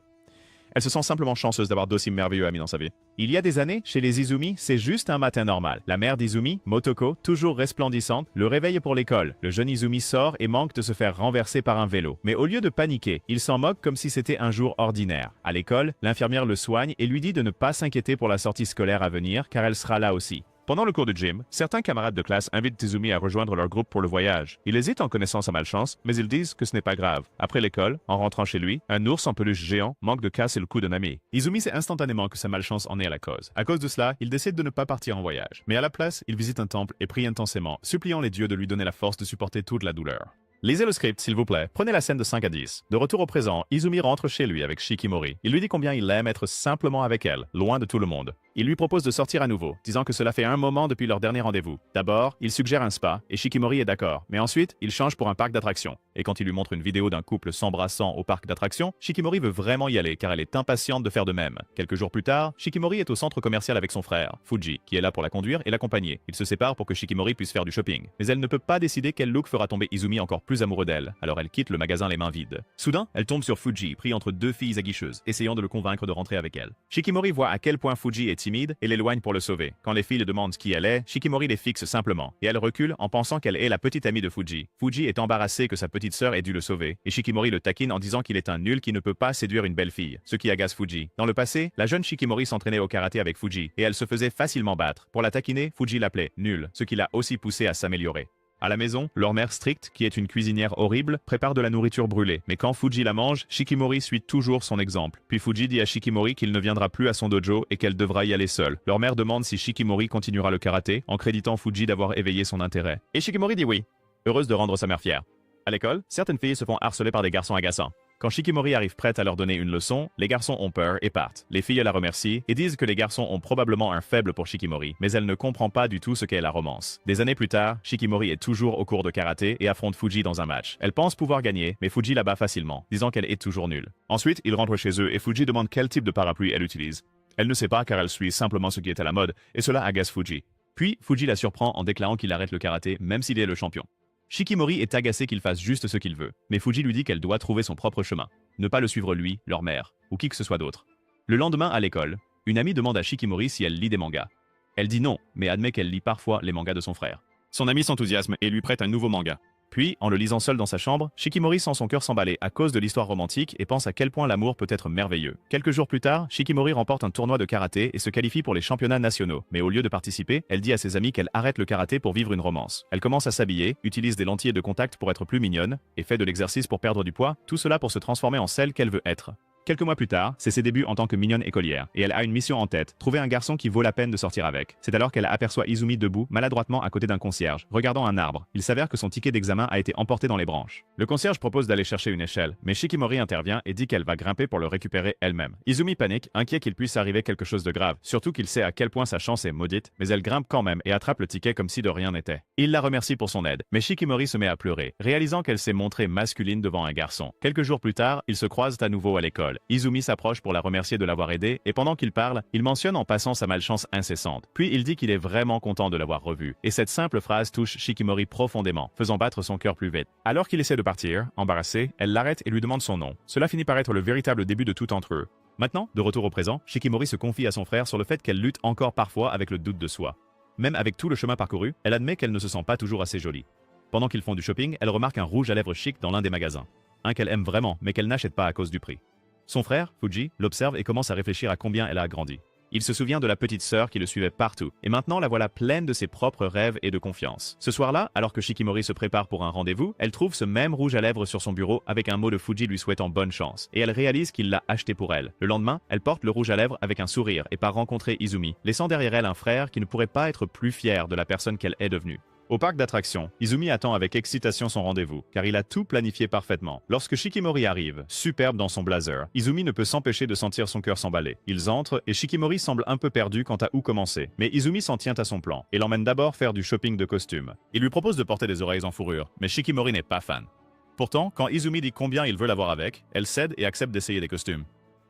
Elle se sent simplement chanceuse d'avoir d'aussi merveilleux amis dans sa vie. Il y a des années, chez les Izumi, c'est juste un matin normal. La mère d'Izumi, Motoko, toujours resplendissante, le réveille pour l'école. Le jeune Izumi sort et manque de se faire renverser par un vélo. Mais au lieu de paniquer, il s'en moque comme si c'était un jour ordinaire. À l'école, l'infirmière le soigne et lui dit de ne pas s'inquiéter pour la sortie scolaire à venir, car elle sera là aussi. Pendant le cours de gym, certains camarades de classe invitent Izumi à rejoindre leur groupe pour le voyage. Il hésite en connaissant sa malchance, mais ils disent que ce n'est pas grave. Après l'école, en rentrant chez lui, un ours en peluche géant manque de casser le cou d'un ami. Izumi sait instantanément que sa malchance en est à la cause. À cause de cela, il décide de ne pas partir en voyage. Mais à la place, il visite un temple et prie intensément, suppliant les dieux de lui donner la force de supporter toute la douleur. Lisez le script, s'il vous plaît. Prenez la scène de 5 à 10. De retour au présent, Izumi rentre chez lui avec Shikimori. Il lui dit combien il aime être simplement avec elle, loin de tout le monde. Il lui propose de sortir à nouveau, disant que cela fait un moment depuis leur dernier rendez-vous. D'abord, il suggère un spa, et Shikimori est d'accord, mais ensuite, il change pour un parc d'attractions. Et quand il lui montre une vidéo d'un couple s'embrassant au parc d'attractions, Shikimori veut vraiment y aller car elle est impatiente de faire de même. Quelques jours plus tard, Shikimori est au centre commercial avec son frère, Fuji, qui est là pour la conduire et l'accompagner. Ils se séparent pour que Shikimori puisse faire du shopping. Mais elle ne peut pas décider quel look fera tomber Izumi encore plus amoureux d'elle, alors elle quitte le magasin les mains vides. Soudain, elle tombe sur Fuji, pris entre deux filles aguicheuses, essayant de le convaincre de rentrer avec elle. Shikimori voit à quel point Fuji est timide et l'éloigne pour le sauver. Quand les filles demandent qui elle est, Shikimori les fixe simplement, et elle recule en pensant qu'elle est la petite amie de Fuji. Fuji est embarrassée que sa petite sœur ait dû le sauver, et Shikimori le taquine en disant qu'il est un nul qui ne peut pas séduire une belle fille, ce qui agace Fuji. Dans le passé, la jeune Shikimori s'entraînait au karaté avec Fuji, et elle se faisait facilement battre. Pour la taquiner, Fuji l'appelait nul, ce qui l'a aussi poussé à s'améliorer. À la maison, leur mère stricte, qui est une cuisinière horrible, prépare de la nourriture brûlée. Mais quand Fuji la mange, Shikimori suit toujours son exemple. Puis Fuji dit à Shikimori qu'il ne viendra plus à son dojo et qu'elle devra y aller seule. Leur mère demande si Shikimori continuera le karaté, en créditant Fuji d'avoir éveillé son intérêt. Et Shikimori dit oui, heureuse de rendre sa mère fière. À l'école, certaines filles se font harceler par des garçons agaçants. Quand Shikimori arrive prête à leur donner une leçon, les garçons ont peur et partent. Les filles la remercient et disent que les garçons ont probablement un faible pour Shikimori, mais elle ne comprend pas du tout ce qu'est la romance. Des années plus tard, Shikimori est toujours au cours de karaté et affronte Fuji dans un match. Elle pense pouvoir gagner, mais Fuji la bat facilement, disant qu'elle est toujours nulle. Ensuite, ils rentrent chez eux et Fuji demande quel type de parapluie elle utilise. Elle ne sait pas car elle suit simplement ce qui est à la mode, et cela agace Fuji. Puis, Fuji la surprend en déclarant qu'il arrête le karaté même s'il est le champion. Shikimori est agacé qu'il fasse juste ce qu'il veut, mais Fuji lui dit qu'elle doit trouver son propre chemin, ne pas le suivre lui, leur mère, ou qui que ce soit d'autre. Le lendemain à l'école, une amie demande à Shikimori si elle lit des mangas. Elle dit non, mais admet qu'elle lit parfois les mangas de son frère. Son ami s'enthousiasme et lui prête un nouveau manga. Puis, en le lisant seul dans sa chambre, Shikimori sent son cœur s'emballer à cause de l'histoire romantique et pense à quel point l'amour peut être merveilleux. Quelques jours plus tard, Shikimori remporte un tournoi de karaté et se qualifie pour les championnats nationaux. Mais au lieu de participer, elle dit à ses amis qu'elle arrête le karaté pour vivre une romance. Elle commence à s'habiller, utilise des lentilles de contact pour être plus mignonne, et fait de l'exercice pour perdre du poids, tout cela pour se transformer en celle qu'elle veut être. Quelques mois plus tard, c'est ses débuts en tant que mignonne écolière, et elle a une mission en tête, trouver un garçon qui vaut la peine de sortir avec. C'est alors qu'elle aperçoit Izumi debout, maladroitement à côté d'un concierge, regardant un arbre. Il s'avère que son ticket d'examen a été emporté dans les branches. Le concierge propose d'aller chercher une échelle, mais Shikimori intervient et dit qu'elle va grimper pour le récupérer elle-même. Izumi panique, inquiet qu'il puisse arriver quelque chose de grave, surtout qu'il sait à quel point sa chance est maudite, mais elle grimpe quand même et attrape le ticket comme si de rien n'était. Il la remercie pour son aide, mais Shikimori se met à pleurer, réalisant qu'elle s'est montrée masculine devant un garçon. Quelques jours plus tard, ils se croisent à nouveau à l'école. Izumi s'approche pour la remercier de l'avoir aidée, et pendant qu'il parle, il mentionne en passant sa malchance incessante. Puis il dit qu'il est vraiment content de l'avoir revue, et cette simple phrase touche Shikimori profondément, faisant battre son cœur plus vite. Alors qu'il essaie de partir, embarrassé, elle l'arrête et lui demande son nom. Cela finit par être le véritable début de tout entre eux. Maintenant, de retour au présent, Shikimori se confie à son frère sur le fait qu'elle lutte encore parfois avec le doute de soi. Même avec tout le chemin parcouru, elle admet qu'elle ne se sent pas toujours assez jolie. Pendant qu'ils font du shopping, elle remarque un rouge à lèvres chic dans l'un des magasins. Un qu'elle aime vraiment, mais qu'elle n'achète pas à cause du prix. Son frère, Fuji, l'observe et commence à réfléchir à combien elle a grandi. Il se souvient de la petite sœur qui le suivait partout, et maintenant la voilà pleine de ses propres rêves et de confiance. Ce soir-là, alors que Shikimori se prépare pour un rendez-vous, elle trouve ce même rouge à lèvres sur son bureau avec un mot de Fuji lui souhaitant bonne chance, et elle réalise qu'il l'a acheté pour elle. Le lendemain, elle porte le rouge à lèvres avec un sourire et part rencontrer Izumi, laissant derrière elle un frère qui ne pourrait pas être plus fier de la personne qu'elle est devenue. Au parc d'attractions, Izumi attend avec excitation son rendez-vous, car il a tout planifié parfaitement. Lorsque Shikimori arrive, superbe dans son blazer, Izumi ne peut s'empêcher de sentir son cœur s'emballer. Ils entrent et Shikimori semble un peu perdu quant à où commencer. Mais Izumi s'en tient à son plan et l'emmène d'abord faire du shopping de costumes. Il lui propose de porter des oreilles en fourrure, mais Shikimori n'est pas fan. Pourtant, quand Izumi dit combien il veut l'avoir avec, elle cède et accepte d'essayer des costumes.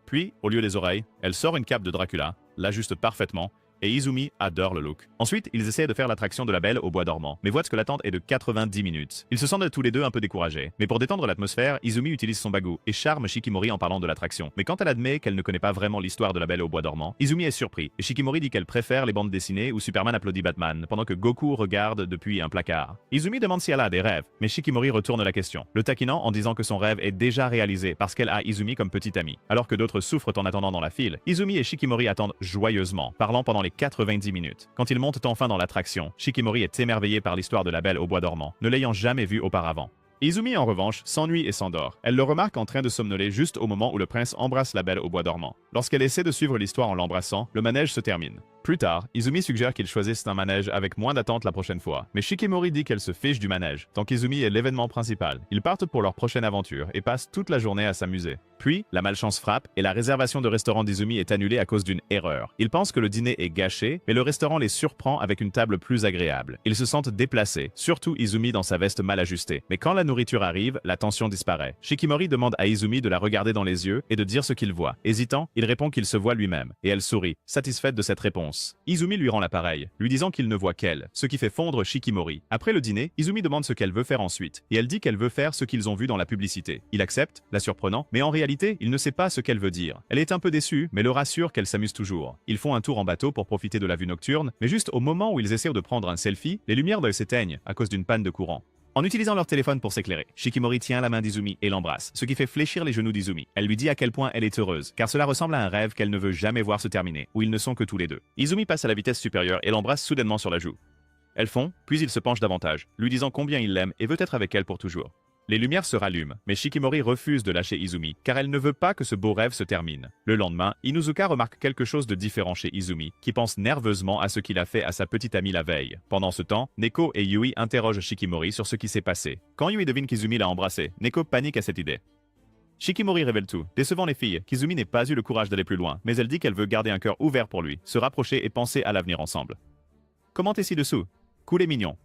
Puis, au lieu des oreilles, elle sort une cape de Dracula, l'ajuste parfaitement, et Izumi adore le look. Ensuite, ils essaient de faire l'attraction de la Belle au bois dormant, mais voient que l'attente est de 90 minutes. Ils se sentent tous les deux un peu découragés. Mais pour détendre l'atmosphère, Izumi utilise son bagou et charme Shikimori en parlant de l'attraction. Mais quand elle admet qu'elle ne connaît pas vraiment l'histoire de la Belle au bois dormant, Izumi est surpris, et Shikimori dit qu'elle préfère les bandes dessinées où Superman applaudit Batman, pendant que Goku regarde depuis un placard. Izumi demande si elle a des rêves, mais Shikimori retourne la question, le taquinant en disant que son rêve est déjà réalisé parce qu'elle a Izumi comme petite amie. Alors que d'autres souffrent en attendant dans la file, Izumi et Shikimori attendent joyeusement, parlant pendant les 90 minutes. Quand ils montent enfin dans l'attraction, Shikimori est émerveillée par l'histoire de la Belle au bois dormant, ne l'ayant jamais vue auparavant. Izumi, en revanche, s'ennuie et s'endort. Elle le remarque en train de somnoler juste au moment où le prince embrasse la Belle au bois dormant. Lorsqu'elle essaie de suivre l'histoire en l'embrassant, le manège se termine. Plus tard, Izumi suggère qu'ils choisissent un manège avec moins d'attente la prochaine fois, mais Shikimori dit qu'elle se fiche du manège, tant qu'Izumi est l'événement principal. Ils partent pour leur prochaine aventure et passent toute la journée à s'amuser. Puis, la malchance frappe et la réservation de restaurant d'Izumi est annulée à cause d'une erreur. Ils pensent que le dîner est gâché, mais le restaurant les surprend avec une table plus agréable. Ils se sentent déplacés, surtout Izumi dans sa veste mal ajustée. Mais quand la nourriture arrive, la tension disparaît. Shikimori demande à Izumi de la regarder dans les yeux et de dire ce qu'il voit. Hésitant, il répond qu'il se voit lui-même, et elle sourit, satisfaite de cette réponse. Izumi lui rend l'appareil, lui disant qu'il ne voit qu'elle, ce qui fait fondre Shikimori. Après le dîner, Izumi demande ce qu'elle veut faire ensuite, et elle dit qu'elle veut faire ce qu'ils ont vu dans la publicité. Il accepte, la surprenant, mais en réalité, il ne sait pas ce qu'elle veut dire. Elle est un peu déçue, mais le rassure qu'elle s'amuse toujours. Ils font un tour en bateau pour profiter de la vue nocturne, mais juste au moment où ils essaient de prendre un selfie, les lumières s'éteignent à cause d'une panne de courant. En utilisant leur téléphone pour s'éclairer, Shikimori tient la main d'Izumi et l'embrasse, ce qui fait fléchir les genoux d'Izumi. Elle lui dit à quel point elle est heureuse, car cela ressemble à un rêve qu'elle ne veut jamais voir se terminer, où ils ne sont que tous les deux. Izumi passe à la vitesse supérieure et l'embrasse soudainement sur la joue. Elles font, puis il se penche davantage, lui disant combien il l'aime et veut être avec elle pour toujours. Les lumières se rallument, mais Shikimori refuse de lâcher Izumi, car elle ne veut pas que ce beau rêve se termine. Le lendemain, Inuzuka remarque quelque chose de différent chez Izumi, qui pense nerveusement à ce qu'il a fait à sa petite amie la veille. Pendant ce temps, Neko et Yui interrogent Shikimori sur ce qui s'est passé. Quand Yui devine qu'Izumi l'a embrassé, Neko panique à cette idée. Shikimori révèle tout, décevant les filles, qu'Izumi n'ait pas eu le courage d'aller plus loin, mais elle dit qu'elle veut garder un cœur ouvert pour lui, se rapprocher et penser à l'avenir ensemble. Commentez ci-dessous. Cool et mignon.